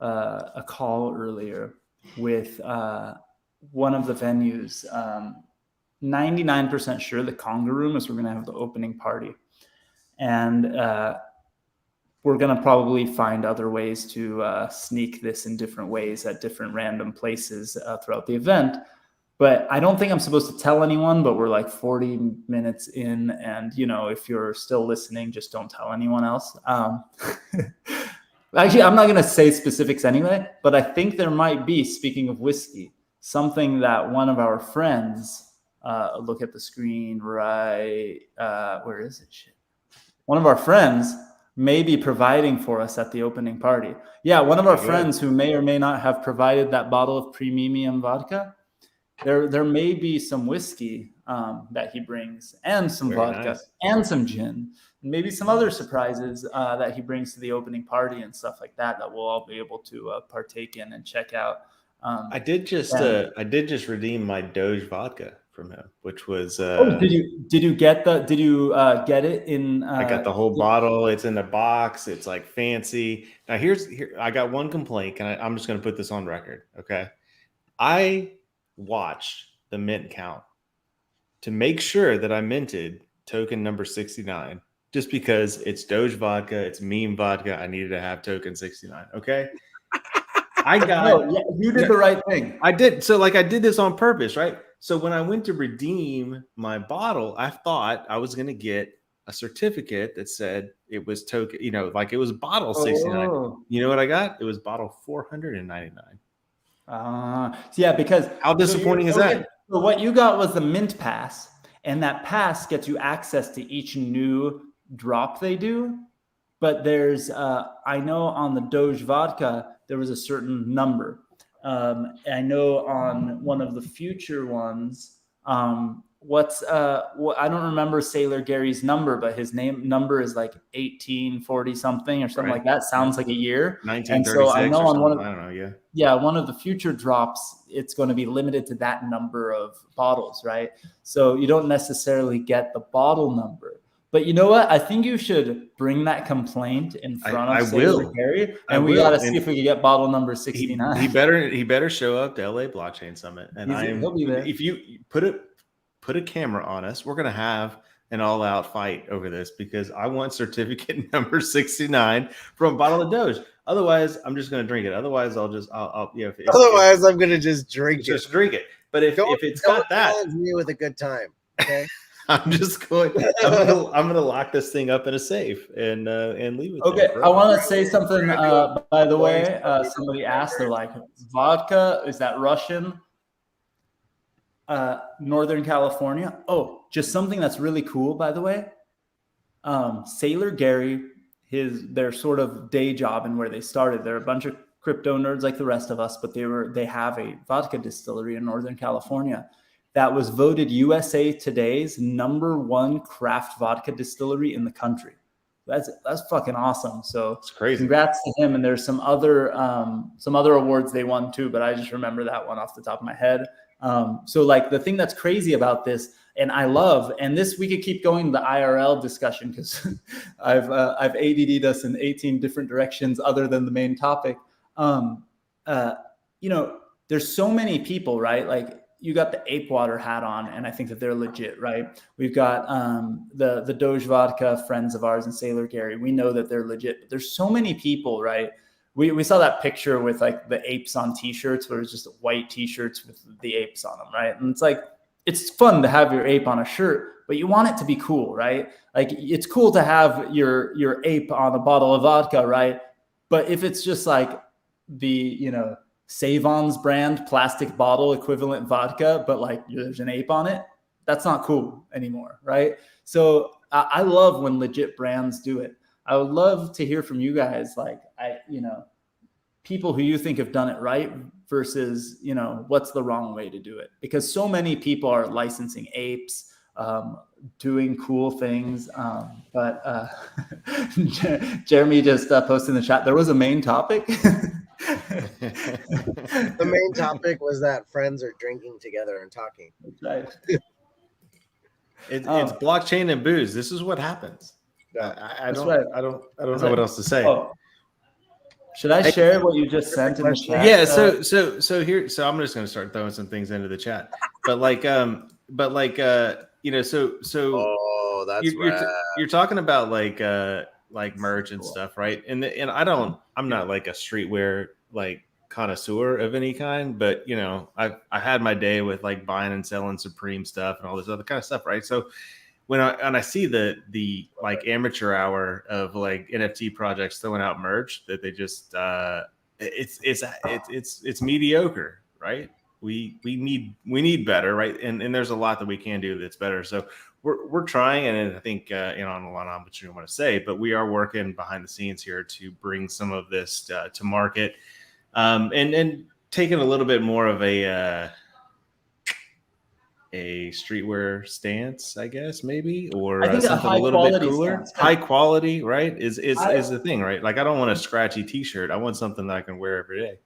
a call earlier with one of the venues. 99% sure the Conga Room is we're going to have the opening party. And we're going to probably find other ways to sneak this in different ways at different random places throughout the event. But I don't think I'm supposed to tell anyone, but we're like 40 minutes in. And, if you're still listening, just don't tell anyone else. Actually, I'm not going to say specifics anyway, but I think there might be, speaking of whiskey, something that one of our friends, look at the screen, right? Where is it? Shit. One of our friends may be providing for us at the opening party. Yeah, one of our friends who may or may not have provided that bottle of premium vodka. There may be some whiskey that he brings, and some vodka, and some gin, and maybe some other surprises that he brings to the opening party and stuff like that we'll all be able to partake in and check out. I did just redeem my Doge vodka from him, which was. Did you get it in? I got the whole bottle. It's in a box. It's like fancy. Now here I got one complaint, and I'm just going to put this on record. Okay, I watched the mint count to make sure that I minted token number 69, just because it's Doge vodka, it's meme vodka. I needed to have token 69. Okay. You did the right thing. I did. So I did this on purpose, right? So when I went to redeem my bottle, I thought I was going to get a certificate that said it was token, it was bottle 69. Oh. You know what I got? It was bottle 499. Yeah, because how disappointing is that? So what you got was the mint pass, and that pass gets you access to each new drop they do. But there's, I know on the Doge vodka, there was a certain number. I know on one of the future ones, I don't remember Sailor Gary's number, but his number is like 1840 something or something like that. Sounds like a year. 1936 so I know on one of one of the future drops, it's going to be limited to that number of bottles, right? So you don't necessarily get the bottle number. But you know what? I think you should bring that complaint in front of Sailor Gary, and we got to see if we can get bottle number 69. He better show up to LA Blockchain Summit, and he'll be there. If you put a camera on us, we're gonna have an all-out fight over this, because I want certificate number 69 from a bottle of Doge. Otherwise, I'm just gonna drink it. Otherwise, I'll I'm gonna just drink it. Just drink it. But if it's got that, me with a good time. Okay. I'm gonna lock this thing up in a safe and leave it. Okay, I want to say something. By the way, somebody asked, they're like, vodka, is that Russian? Northern California. Oh, just something that's really cool, by the way. Sailor Gary, their sort of day job and where they started, they're a bunch of crypto nerds like the rest of us, but they have a vodka distillery in Northern California that was voted USA Today's #1 craft vodka distillery in the country. That's fucking awesome. So it's crazy. Congrats to him. And there's some other awards they won too, but I just remember that one off the top of my head. So the thing that's crazy about this, and I love, and this we could keep going the IRL discussion, because I've ADD'd us in 18 different directions other than the main topic. There's so many people, right? You got the Ape Water hat on, and I think that they're legit, right? We've got the Doge Vodka friends of ours and Sailor Gary. We know that they're legit. But there's so many people, right? We saw that picture with the apes on T-shirts, where it's just white T-shirts with the apes on them, right? And it's fun to have your ape on a shirt, but you want it to be cool, right? It's cool to have your ape on a bottle of vodka, right? But if it's just the Savon's brand plastic bottle equivalent vodka, but there's an ape on it, that's not cool anymore, right? So I love when legit brands do it. I would love to hear from you guys, people who you think have done it right versus, what's the wrong way to do it? Because so many people are licensing apes, doing cool things. But Jeremy just posted in the chat, there was a main topic. The main topic was that friends are drinking together and talking. That's right. It's blockchain and booze. This is what happens. I don't know what else to say. Oh. Should I share what you just sent in the chat? Yeah. So I'm just going to start throwing some things into the chat. But oh, that's you're talking about merch and stuff, right? And I'm not a streetwear connoisseur of any kind, but I had my day with buying and selling Supreme stuff and all this other kind of stuff, right? So when I see the like amateur hour of like NFT projects throwing out merch that they just it's mediocre, right? We need better, right? And there's a lot that we can do that's better. So we're trying, and I think I don't know what you want to say, but we are working behind the scenes here to bring some of this to market, and taking a little bit more of a streetwear stance, I guess, maybe, or I think something a little bit cooler. Stance. High quality, right? Is the thing, right? Like, I don't want a scratchy T-shirt. I want something that I can wear every day.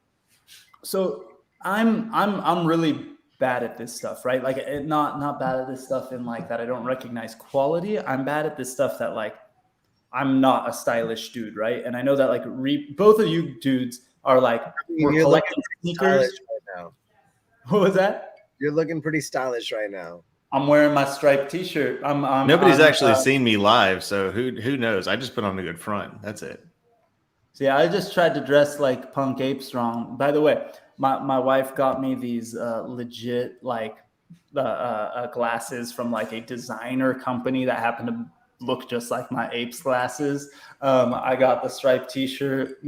So I'm really bad at this stuff, right? Like, not bad at this stuff in like that I don't recognize quality. I'm bad at this stuff that like I'm not a stylish dude, right? And I know that like both of you dudes are like we're collecting sneakers. Right now. What was that? You're looking pretty stylish right now. I'm wearing my striped T-shirt. Nobody's actually seen me live, so who knows? I just put on a good front. That's it. So yeah, I just tried to dress like Punk Ape Strong. By the way, my wife got me these legit like glasses from like a designer company that happened to look just like my Apes glasses. I got the striped T-shirt.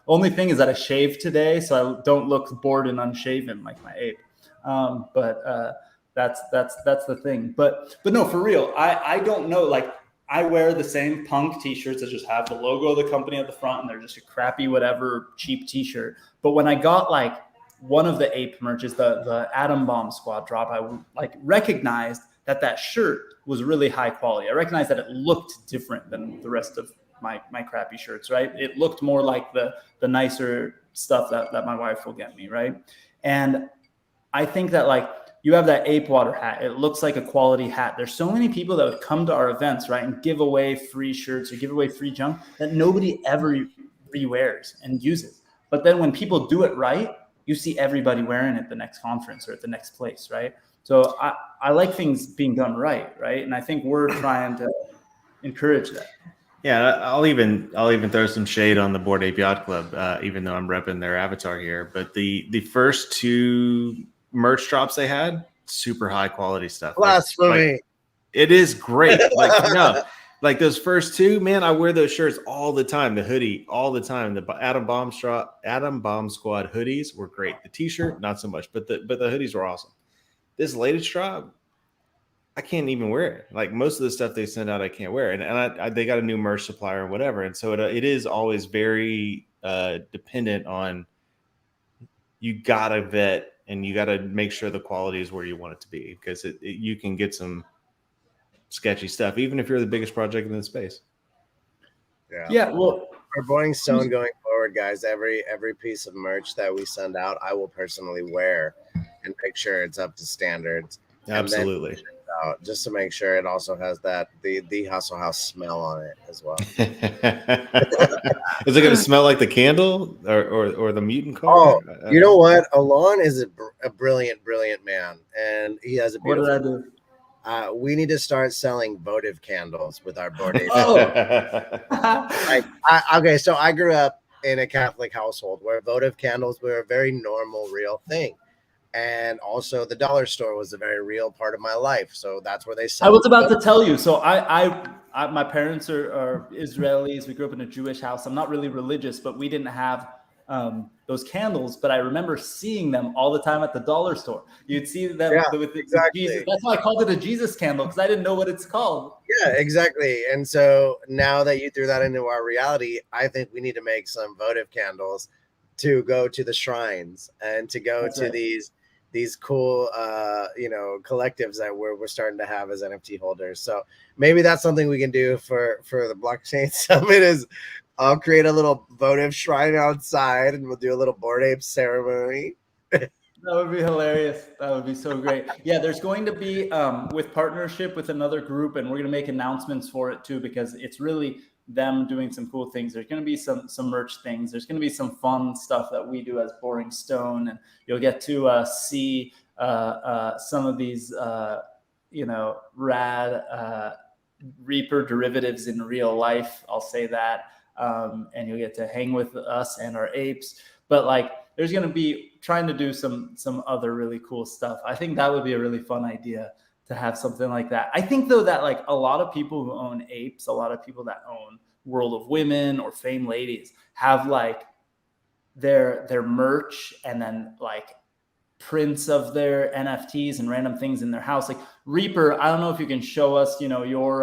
Only thing is that I shaved today, so I don't look bored and unshaven like my ape. But that's the thing. But no, for real, I don't know. Like, I wear the same Punk T-shirts that just have the logo of the company at the front, and they're just a crappy whatever cheap T-shirt. But when I got like one of the ape merches, the Atom Bomb Squad drop, I like recognized that shirt was really high quality. I recognized that it looked different than the rest of my crappy shirts, right? It looked more like the nicer stuff that my wife will get me, right? And I think that like you have that ape water hat. It looks like a quality hat. There's so many people that would come to our events, right, and give away free shirts or give away free junk that nobody ever rewears and uses. But then when people do it right, you see everybody wearing it at the next conference or at the next place, right? So I like things being done right? And I think we're trying to encourage that. Yeah, I'll even throw some shade on the Bored Ape Yacht Club, even though I'm repping their avatar here. But the first two merch drops they had, super high quality stuff. Blasphemy. Like, it is great. Like, no, like those first two, man, I wear those shirts all the time. The hoodie all the time. The Atom Bomb Squad hoodies were great. The T-shirt, not so much, but the hoodies were awesome. This latest drop, I can't even wear it. Like, most of the stuff they send out, I can't wear it. And they got a new merch supplier and whatever. And so it is always very dependent on, you gotta vet and you gotta make sure the quality is where you want it to be, because you can get some sketchy stuff, even if you're the biggest project in the space. Yeah. Well, for Boring Stone going forward, guys, every piece of merch that we send out, I will personally wear and make sure it's up to standards. Absolutely. Just to make sure it also has that the Hustle House smell on it as well. Is it going to smell like the candle or the mutant car? Oh, you know what? Alon is a brilliant man, and he has a beautiful. What did I do? We need to start selling votive candles with our board. Okay, so I grew up in a Catholic household where votive candles were a very normal, real thing. And also the dollar store was a very real part of my life. So that's where they sell. I was about to tell you. So I my parents are Israelis. We grew up in a Jewish house. I'm not really religious, but we didn't have those candles. But I remember seeing them all the time at the dollar store. You'd see them with Jesus. That's why I called it a Jesus candle, because I didn't know what it's called. Yeah, exactly. And so now that you threw that into our reality, I think we need to make some votive candles to go to the shrines and to go to these cool collectives that we're starting to have as NFT holders. So maybe that's something we can do for the blockchain summit. Is I'll create a little votive shrine outside and we'll do a little Bored Ape ceremony. That would be hilarious. That would be so great. Yeah, there's going to be with partnership with another group, and we're going to make announcements for it too, because it's really them doing some cool things. There's going to be some merch things. There's going to be some fun stuff that we do as Boring Stone, and you'll get to see some of these rad Reaper derivatives in real life. I'll say that, and you'll get to hang with us and our apes. But like, there's going to be trying to do some other really cool stuff. I think that would be a really fun idea. to have something like that. I think though that like a lot of people who own apes, a lot of people that own World of Women or Fame Ladies have like their merch and then like prints of their NFTs and random things in their house. Like Reaper, I don't know if you can show us, you know, your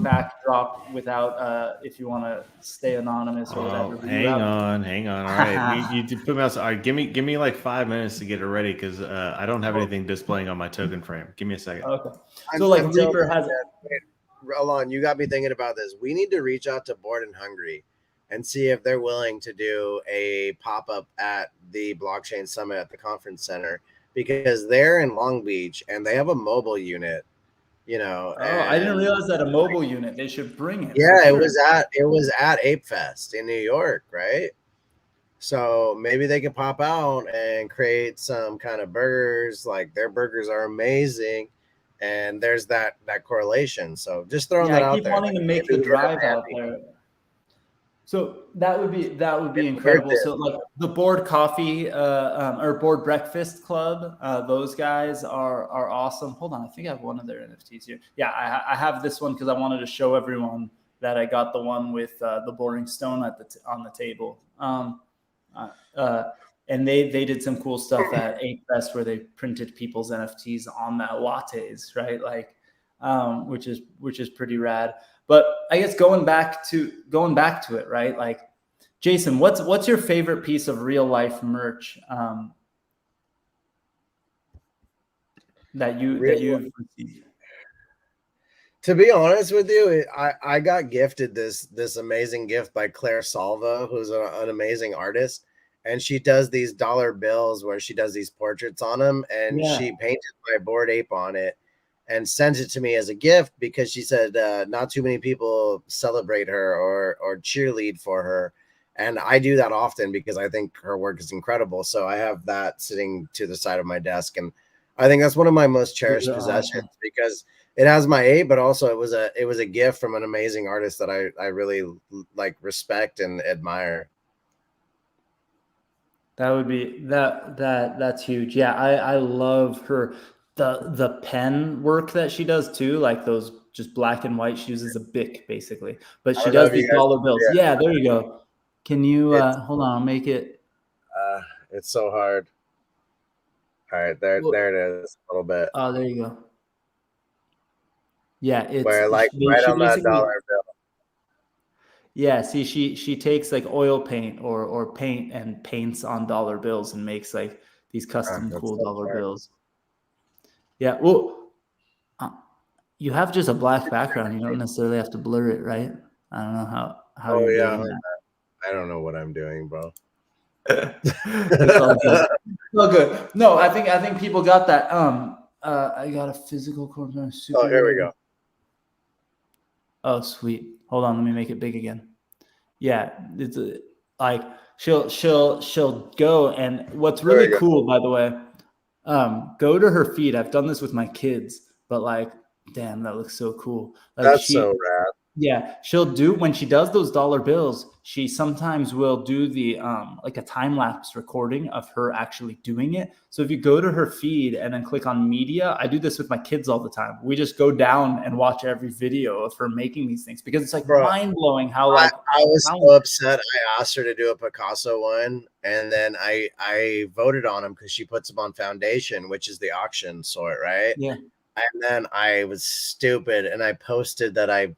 backdrop without if you want to stay anonymous or whatever. Hang on. All right, you put me outside. All right, give me like 5 minutes to get it ready because I don't have anything displaying on my token frame. Give me a second. Okay. So like Reaper has. Alon, you got me thinking about this. We need to reach out to Bored and Hungry and see if they're willing to do a pop-up at the blockchain summit at the conference center, because they're in Long Beach and they have a mobile unit, you know. Oh, I didn't realize that a mobile unit, they should bring it. Yeah, sure. it was at Ape Fest in New York, right? So maybe they could pop out and create some kind of burgers. Like their burgers are amazing, and there's that correlation. So just throwing that out there. I keep wanting to make the drive out there. So that would be incredible. So like the Bored Coffee or Bored Breakfast Club, those guys are awesome. Hold on, I think I have one of their NFTs here. Yeah, I have this one because I wanted to show everyone that I got the one with the boring stone on the table. And they did some cool stuff at Ape Fest where they printed people's NFTs on that lattes, right? Like, which is pretty rad. But I guess going back to it, right? Like, Jason, what's your favorite piece of real life merch that you've received? To be honest with you, I got gifted this amazing gift by Claire Salva, who's an amazing artist, and she does these dollar bills where she does these portraits on them, and she painted my Bored Ape on it and sent it to me as a gift because she said not too many people celebrate her or cheerlead for her. And I do that often because I think her work is incredible. So I have that sitting to the side of my desk. And I think that's one of my most cherished possessions because it has my ape, but also it was a gift from an amazing artist that I really like, respect and admire. That would be that's huge. Yeah, I love her. The pen work that she does too, like those just black and white. She uses a Bic basically, but she does these dollar bills. Yeah, there you go. Can you hold on? I'll make it. It's so hard. All right, there it is a little bit. Oh, there you go. Yeah, it's where like right on that dollar bill. Yeah, see, she takes like oil paint or paint and paints on dollar bills and makes like these custom cool dollar bills. Yeah, well, you have just a black background. You don't necessarily have to blur it, right? I don't know how you're doing that. I don't know what I'm doing, bro. It's all good. It's all good. No, I think people got that. I got a physical corner. Oh, here we go. Oh, sweet. Hold on, let me make it big again. Yeah, it's like she'll go, and what's really cool, by the way, go to her feed. I've done this with my kids, but like, damn, that looks so cool. Like, that's so rad. Yeah, she'll do when she does those dollar bills. She sometimes will do the like a time lapse recording of her actually doing it. So if you go to her feed and then click on media, I do this with my kids all the time. We just go down and watch every video of her making these things because it's like mind blowing how like I was so upset. I asked her to do a Picasso one, and then I voted on him because she puts them on Foundation, which is the auction sort, right? Yeah. And then I was stupid and I posted that I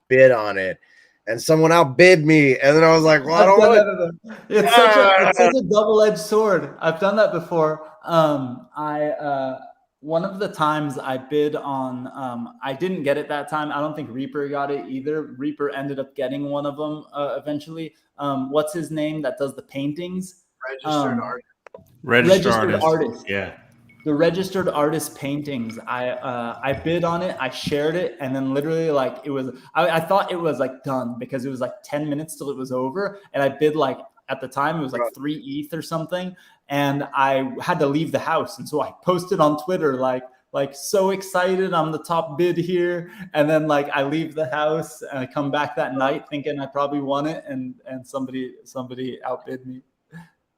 bid on it, and someone outbid me, and then I was like, well, I don't know. It's such a double-edged sword. I've done that before. One of the times I bid on, I didn't get it that time. I don't think Reaper got it either. Reaper ended up getting one of them eventually. What's his name that does the paintings? Registered artist. Yeah. The registered artist paintings. I bid on it. I shared it, and then literally like it was. I thought it was like done because it was like 10 minutes till it was over, and I bid like at the time it was like 3 ETH or something, and I had to leave the house, and so I posted on Twitter like so excited, I'm the top bid here, and then like I leave the house and I come back that night thinking I probably won it, and somebody outbid me.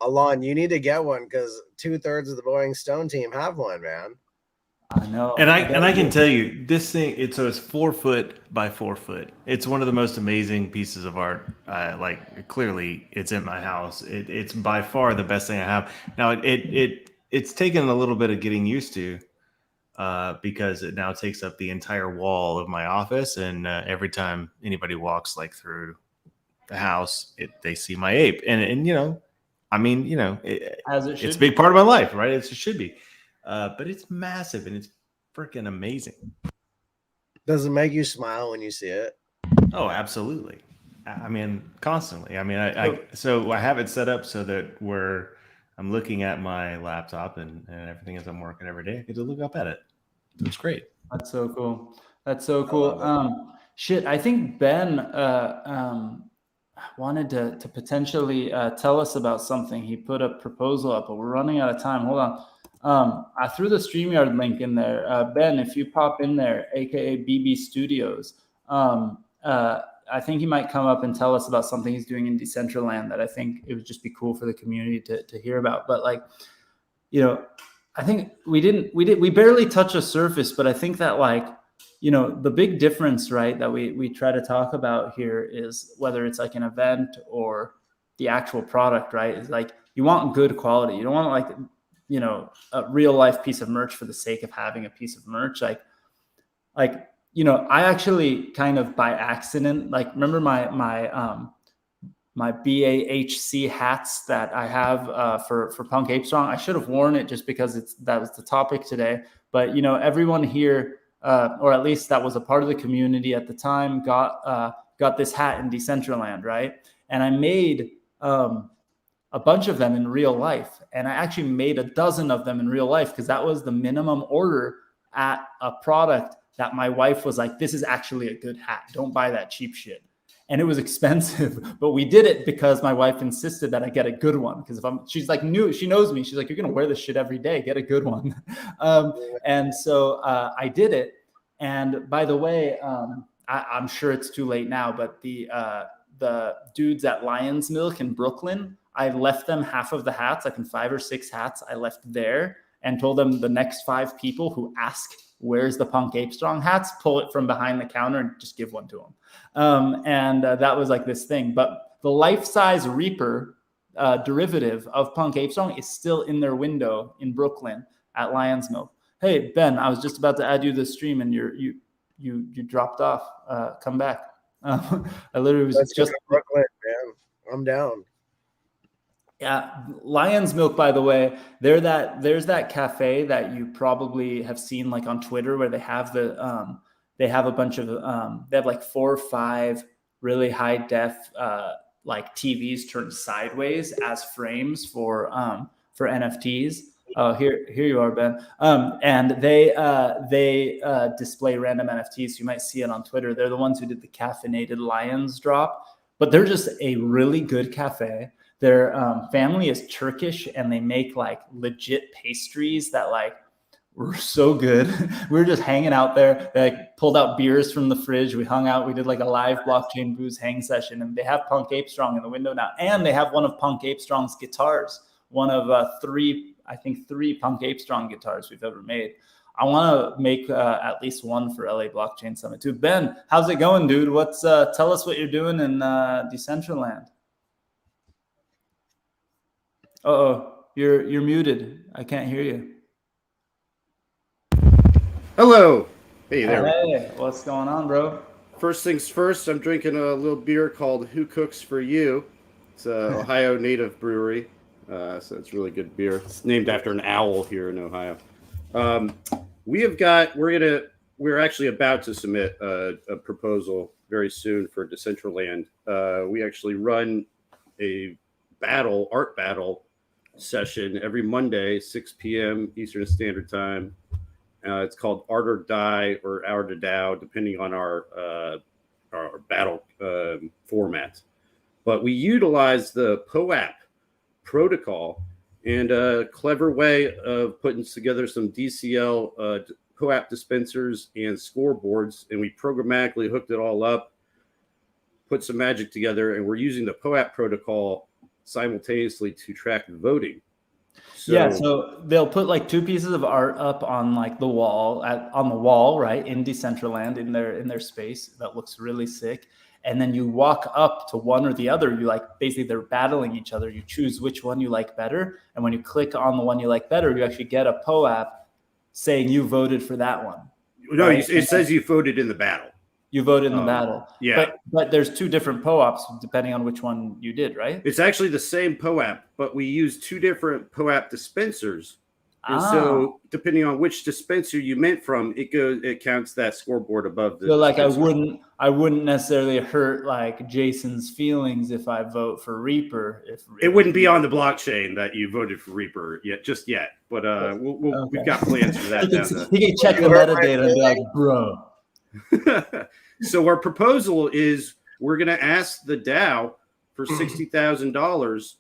Alon, you need to get one because 2/3 of the Boring Stone team have one, man. I know. And I can tell you this thing. It's 4 foot by 4 foot. It's one of the most amazing pieces of art. Like clearly, it's in my house. It's by far the best thing I have. Now it's taken a little bit of getting used to, because it now takes up the entire wall of my office, and every time anybody walks like through the house, they see my ape, and you know, I mean, you know, it's a big part of my life, right? It should be. But it's massive and it's freaking amazing. Does it make you smile when you see it? Oh, absolutely. I mean, constantly. I mean, so I have it set up so that I'm looking at my laptop and everything as I'm working every day, I get to look up at it. It's great. That's so cool. That's so cool. Shit, I think Ben wanted to potentially tell us about something. He put a proposal up, but we're running out of time. Hold on. I threw the StreamYard link in there. Ben, if you pop in there, aka BB Studios, I think he might come up and tell us about something he's doing in Decentraland that I think it would just be cool for the community to hear about. But like, you know, I think we barely touch the surface, but I think that, like, you know, the big difference, right, that we try to talk about here is whether it's like an event or the actual product, right? Is like, you want good quality. You don't want, like, you know, a real life piece of merch for the sake of having a piece of merch. Like, you know, I actually kind of by accident, like, remember my BAHC hats that I have for Punk Ape Strong. I should have worn it just because that was the topic today. But, you know, everyone here, or at least that was a part of the community at the time, got this hat in Decentraland, right? And I made a bunch of them in real life. And I actually made a dozen of them in real life because that was the minimum order at a product that my wife was like, this is actually a good hat. Don't buy that cheap shit. And it was expensive, but we did it because my wife insisted that I get a good one. Because she's like, she knows me. She's like, you're going to wear this shit every day. Get a good one. And so I did it. And by the way, I'm sure it's too late now, but the dudes at Lion's Milk in Brooklyn, I left them half of the hats, I think 5 or 6 hats I left there, and told them the next 5 people who ask, where's the Punk Ape Strong hats, pull it from behind the counter and just give one to them. And that was like this thing. But the life-size Reaper derivative of Punk Ape Strong is still in their window in Brooklyn at Lion's Milk. Hey, Ben, I was just about to add you to the stream and you dropped off. Come back. I literally was just Brooklyn, man. I'm down. Yeah, Lion's Milk, by the way, there's that cafe that you probably have seen like on Twitter where they have they have a bunch of they have like 4 or 5 really high def like TVs turned sideways as frames for NFTs. Oh, here you are, Ben. And they display random NFTs. So you might see it on Twitter. They're the ones who did the caffeinated lions drop, but they're just a really good cafe. Their family is Turkish and they make like legit pastries that like were so good. We were just hanging out there. They like pulled out beers from the fridge. We hung out. We did like a live blockchain booze hang session, and they have Punk Ape Strong in the window now. And they have one of Punk Ape Strong's guitars, one of 3 Punk Ape Strong guitars we've ever made. I want to make at least one for LA Blockchain Summit too. Ben, how's it going, dude? Tell us what you're doing in Decentraland. Uh-oh, you're muted. I can't hear you. Hello. Hey there. Hey, what's going on, bro? First things first, I'm drinking a little beer called Who Cooks For You. It's an Ohio native brewery, so it's really good beer. It's named after an owl here in Ohio. We're actually about to submit a proposal very soon for Decentraland. We actually run a art battle session every Monday, 6 p.m. Eastern Standard Time. It's called Art or Die or Hour to Dow, depending on our battle format. But we utilize the POAP protocol and a clever way of putting together some DCL POAP dispensers and scoreboards, and we programmatically hooked it all up, put some magic together, and we're using the POAP protocol simultaneously to track the voting. So they'll put like 2 pieces of art up on like the wall right in Decentraland in their space that looks really sick. And then you walk up to one or the other. You like basically they're battling each other. You choose which one you like better, and when you click on the one you like better, you actually get a POAP saying you voted for that one. No, right? It says you voted in the battle. You voted in the battle. Yeah. But there's 2 different POAPs depending on which one you did, right? It's actually the same POAP, but we use 2 different POAP dispensers. And so depending on which dispenser you meant from, it counts that scoreboard above the like dispenser. I wouldn't necessarily hurt like Jason's feelings if I vote for Reaper. It wouldn't be on the blockchain that you voted for Reaper just yet. But we've got plans for that. He can check the metadata and be like, bro. So our proposal is we're going to ask the DAO for $60,000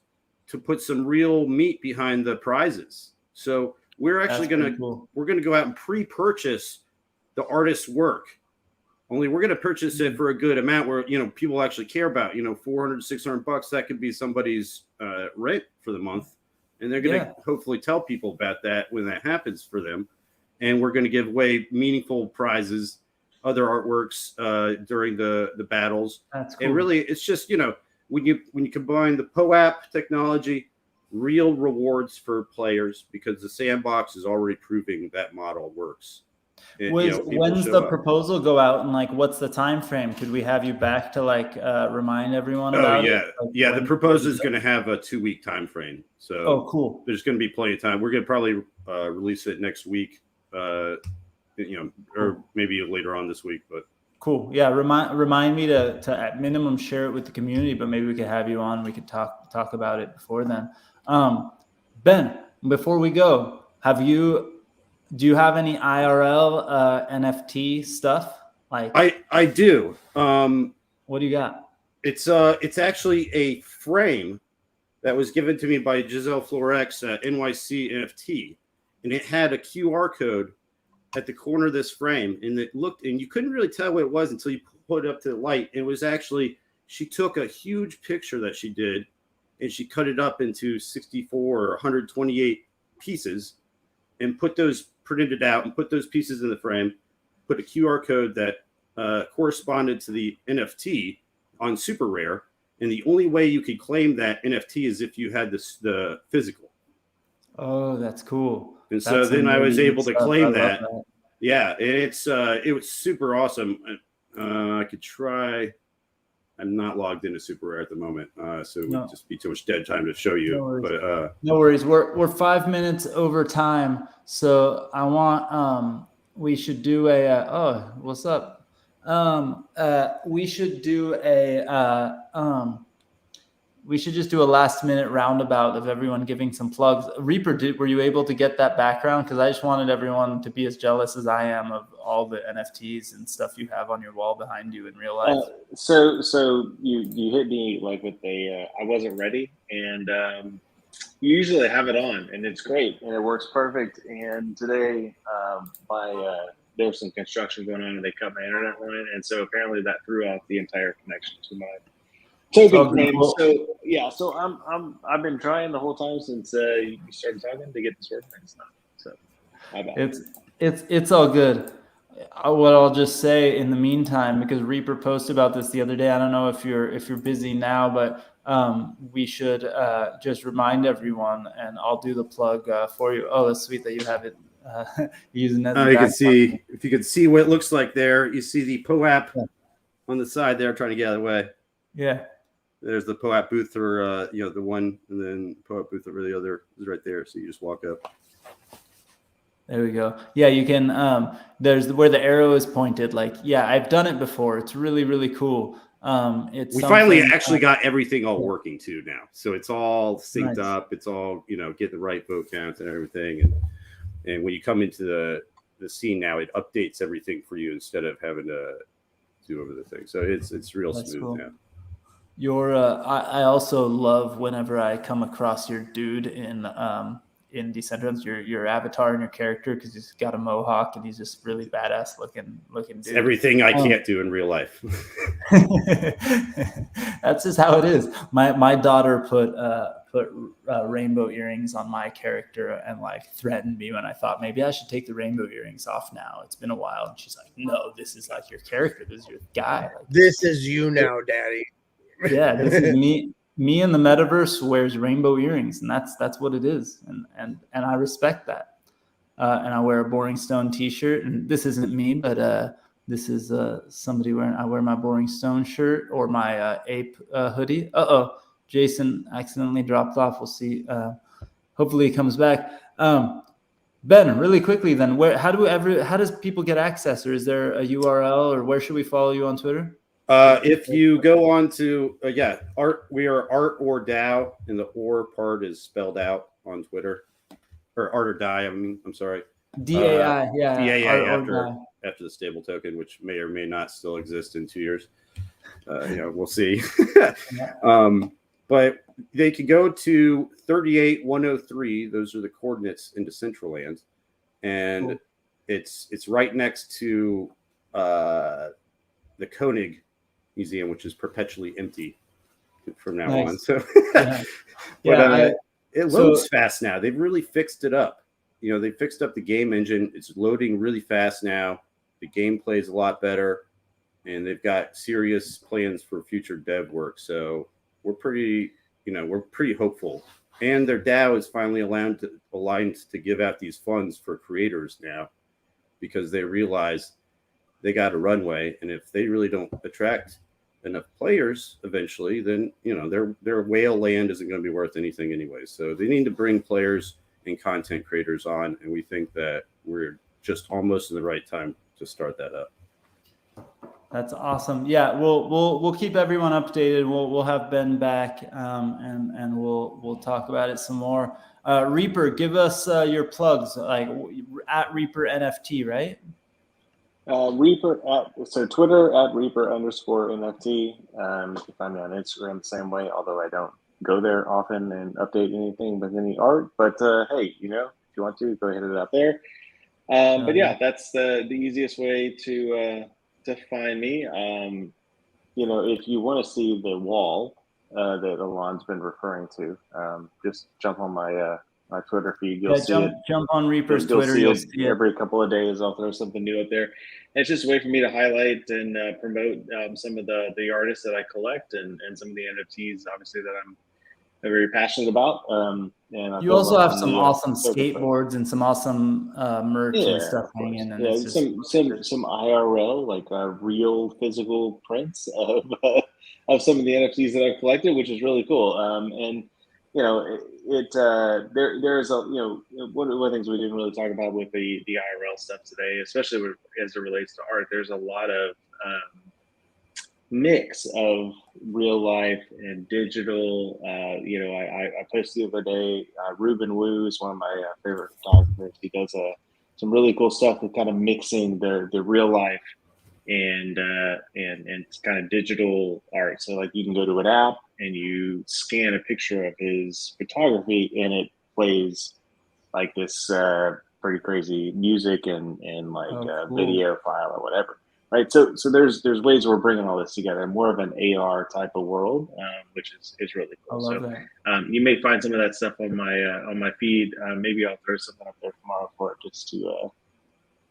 to put some real meat behind the prizes. So we're actually we're going to go out and pre-purchase the artist's work. Only we're going to purchase it for a good amount where, people actually care about, $400, $600. That could be somebody's rent for the month. And they're going to hopefully tell people about that when that happens for them. And we're going to give away meaningful prizes, other artworks during the battles. That's cool. And really, it's just, when you combine the POAP technology, real rewards for players, because the sandbox is already proving that model works. And, when's the proposal go out, and like what's the time frame? Could we have you back to like remind everyone about it? Like, the proposal is going to have a 2-week time frame. So cool. There's going to be plenty of time. We're going to probably release it next week. Or maybe later on this week, but cool. Yeah, remind me to at minimum share it with the community, but maybe we could have you on. We could talk about it before then. Ben, before we go, do you have any IRL NFT stuff? Like I do. What do you got? It's actually a frame that was given to me by Giselle Florex at NYC NFT, and it had a QR code at the corner of this frame, and it looked, and you couldn't really tell what it was until you put it up to the light. It was actually, she took a huge picture that she did, and she cut it up into 64 or 128 pieces, and printed it out, and put those pieces in the frame, put a QR code that corresponded to the NFT on Super Rare, and the only way you could claim that NFT is if you had the physical. Oh, that's cool. And so then I was able to claim that. Yeah, it was super awesome. I could try. I'm not logged into Super Rare at the moment, so it would just be too much dead time to show you. No worries. We're 5 minutes over time, so I want we should do a what's up? We should do we should just do a last minute roundabout of everyone giving some plugs. Reaper, were you able to get that background? Because I just wanted everyone to be as jealous as I am of all the NFTs and stuff you have on your wall behind you in real life. So you hit me like with I wasn't ready, and you usually have it on, and it's great, and it works perfect. And today, there was some construction going on, and they cut my internet line, and so apparently that threw off the entire connection to my token frame. So yeah, so I've been trying the whole time since you started talking to get this working. It's not. So my bad. It's all good. What I'll just say in the meantime, because Reaper posted about this the other day. I don't know if you're busy now, but we should just remind everyone, and I'll do the plug for you. Oh, that's sweet that you have it using that. You can see, if you can see what it looks like there. You see the POAP on the side there, trying to get out of the way. Yeah. There's the POAP booth for the one, and then POAP booth over the other is right there. So you just walk up. There we go. Yeah, you can. There's where the arrow is pointed. Like, yeah, I've done it before. It's really, really cool. We finally actually got everything all working too now. So it's all synced up. It's all get the right vote counts and everything. And when you come into the scene now, it updates everything for you instead of having to do over the thing. So it's real smooth now. I also love whenever I come across your dude in Decentraland, your avatar and your character, because he's got a mohawk and he's just really badass looking dude. It's everything I can't do in real life. That's just how it is. My daughter put rainbow earrings on my character and like threatened me when I thought maybe I should take the rainbow earrings off now. It's been a while. And she's like, no, this is like your character. This is your guy. Like, this is you now, daddy. Yeah, this is me. Me in the metaverse wears rainbow earrings, and that's what it is. And I respect that. And I wear a Boring Stone t-shirt, and this isn't me, but this is somebody wearing. I wear my Boring Stone shirt or my ape hoodie. Jason accidentally dropped off. We'll see. Hopefully he comes back. Ben, really quickly then, how does people get access, or is there a URL, or where should we follow you on Twitter? If you go on to art, we are Art or DAO, and the or part is spelled out on Twitter, or Art or Die. I'm sorry, DAI, DAI after the stable token, which may or may not still exist in 2 years. We'll see. But they could go to 38103. Those are the coordinates in Decentraland, and cool. It's right next to the Koenig Museum, which is perpetually empty from now on. So, it loads fast now. They've really fixed it up. They fixed up the game engine. It's loading really fast now. The gameplay is a lot better, and they've got serious plans for future dev work. So we're pretty hopeful. And their DAO is finally aligned to give out these funds for creators now, because they realize they got a runway, and if they really don't attract enough players eventually, then their whale land isn't going to be worth anything anyway. So they need to bring players and content creators on, and we think that we're just almost in the right time to start that up. That's awesome. Yeah, we'll keep everyone updated. We'll have Ben back, and we'll talk about it some more. Reaper, give us your plugs, like at Reaper NFT, right? Reaper so Twitter at Reaper_NFT. You can find me on Instagram the same way, although I don't go there often and update anything with any art. But hey, if you want to, go ahead and hit it out there. But yeah, that's the easiest way to find me. If you want to see the wall that Alon's been referring to, just jump on my my Twitter feed. You'll see it. Jump on Reaper's Twitter. You'll see it every couple of days. I'll throw something new up there. And it's just a way for me to highlight and promote some of the artists that I collect and some of the NFTs, obviously, that I'm very passionate about. And you also have some awesome skateboards and some awesome merch and stuff hanging. And some IRL, like real physical prints of some of the NFTs that I've collected, which is really cool. And there's one of the things we didn't really talk about with the IRL stuff today, especially as it relates to art. There's a lot of mix of real life and digital. I posted the other day, Ruben Wu is one of my favorite photographers. He does some really cool stuff with kind of mixing the real life and kind of digital art. So like you can go to an app and you scan a picture of his photography, and it plays like this pretty crazy music and cool video file or whatever. Right, so there's ways we're bringing all this together, more of an AR type of world, which is really cool. I love that. You may find some of that stuff on my feed. Maybe I'll throw something up there tomorrow for it, just to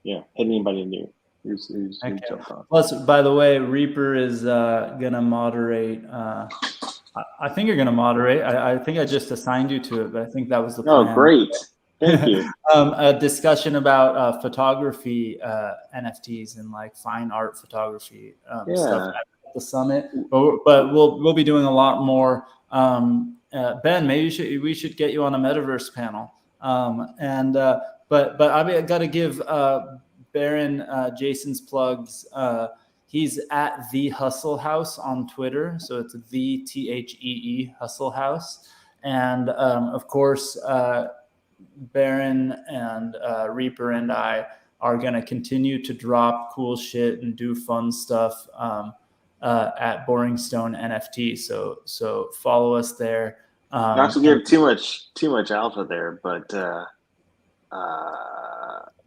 hit anybody new who's jumped on. Plus, by the way, Reaper is gonna moderate. I think you're gonna moderate. I think I just assigned you to it, but I think that was the plan. Oh, great. Thank you. A discussion about photography, NFTs, and like fine art photography stuff at the summit. But we'll be doing a lot more. Ben, maybe we should get you on a metaverse panel. But I got to give Baron Jason's plugs. He's at The Hustle House on Twitter, so it's THEE Hustle House, and of course. Baron and Reaper and I are going to continue to drop cool shit and do fun stuff at Boring Stone NFT. So follow us there. Not to give too much alpha there, but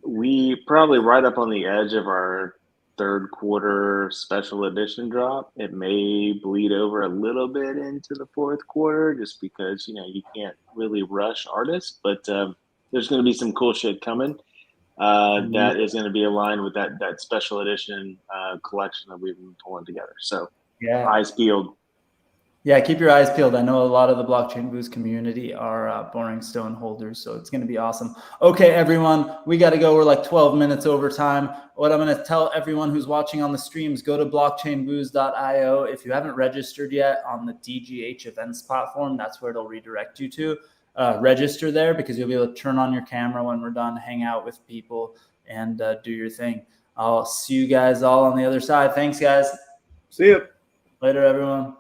we probably right up on the edge of our third quarter special edition drop. It may bleed over a little bit into the fourth quarter just because, you can't really rush artists, but there's going to be some cool shit coming that is going to be aligned with that special edition collection that we've been pulling together. So eyes peeled. Yeah, keep your eyes peeled. I know a lot of the Blockchain Boost community are Boring Stone holders, so it's going to be awesome. Okay, everyone, we got to go. We're like 12 minutes over time. What I'm going to tell everyone who's watching on the streams, go to blockchainboost.io. If you haven't registered yet on the DGH events platform, that's where it'll redirect you to. Register there because you'll be able to turn on your camera when we're done, hang out with people, and do your thing. I'll see you guys all on the other side. Thanks, guys. See you. Later, everyone.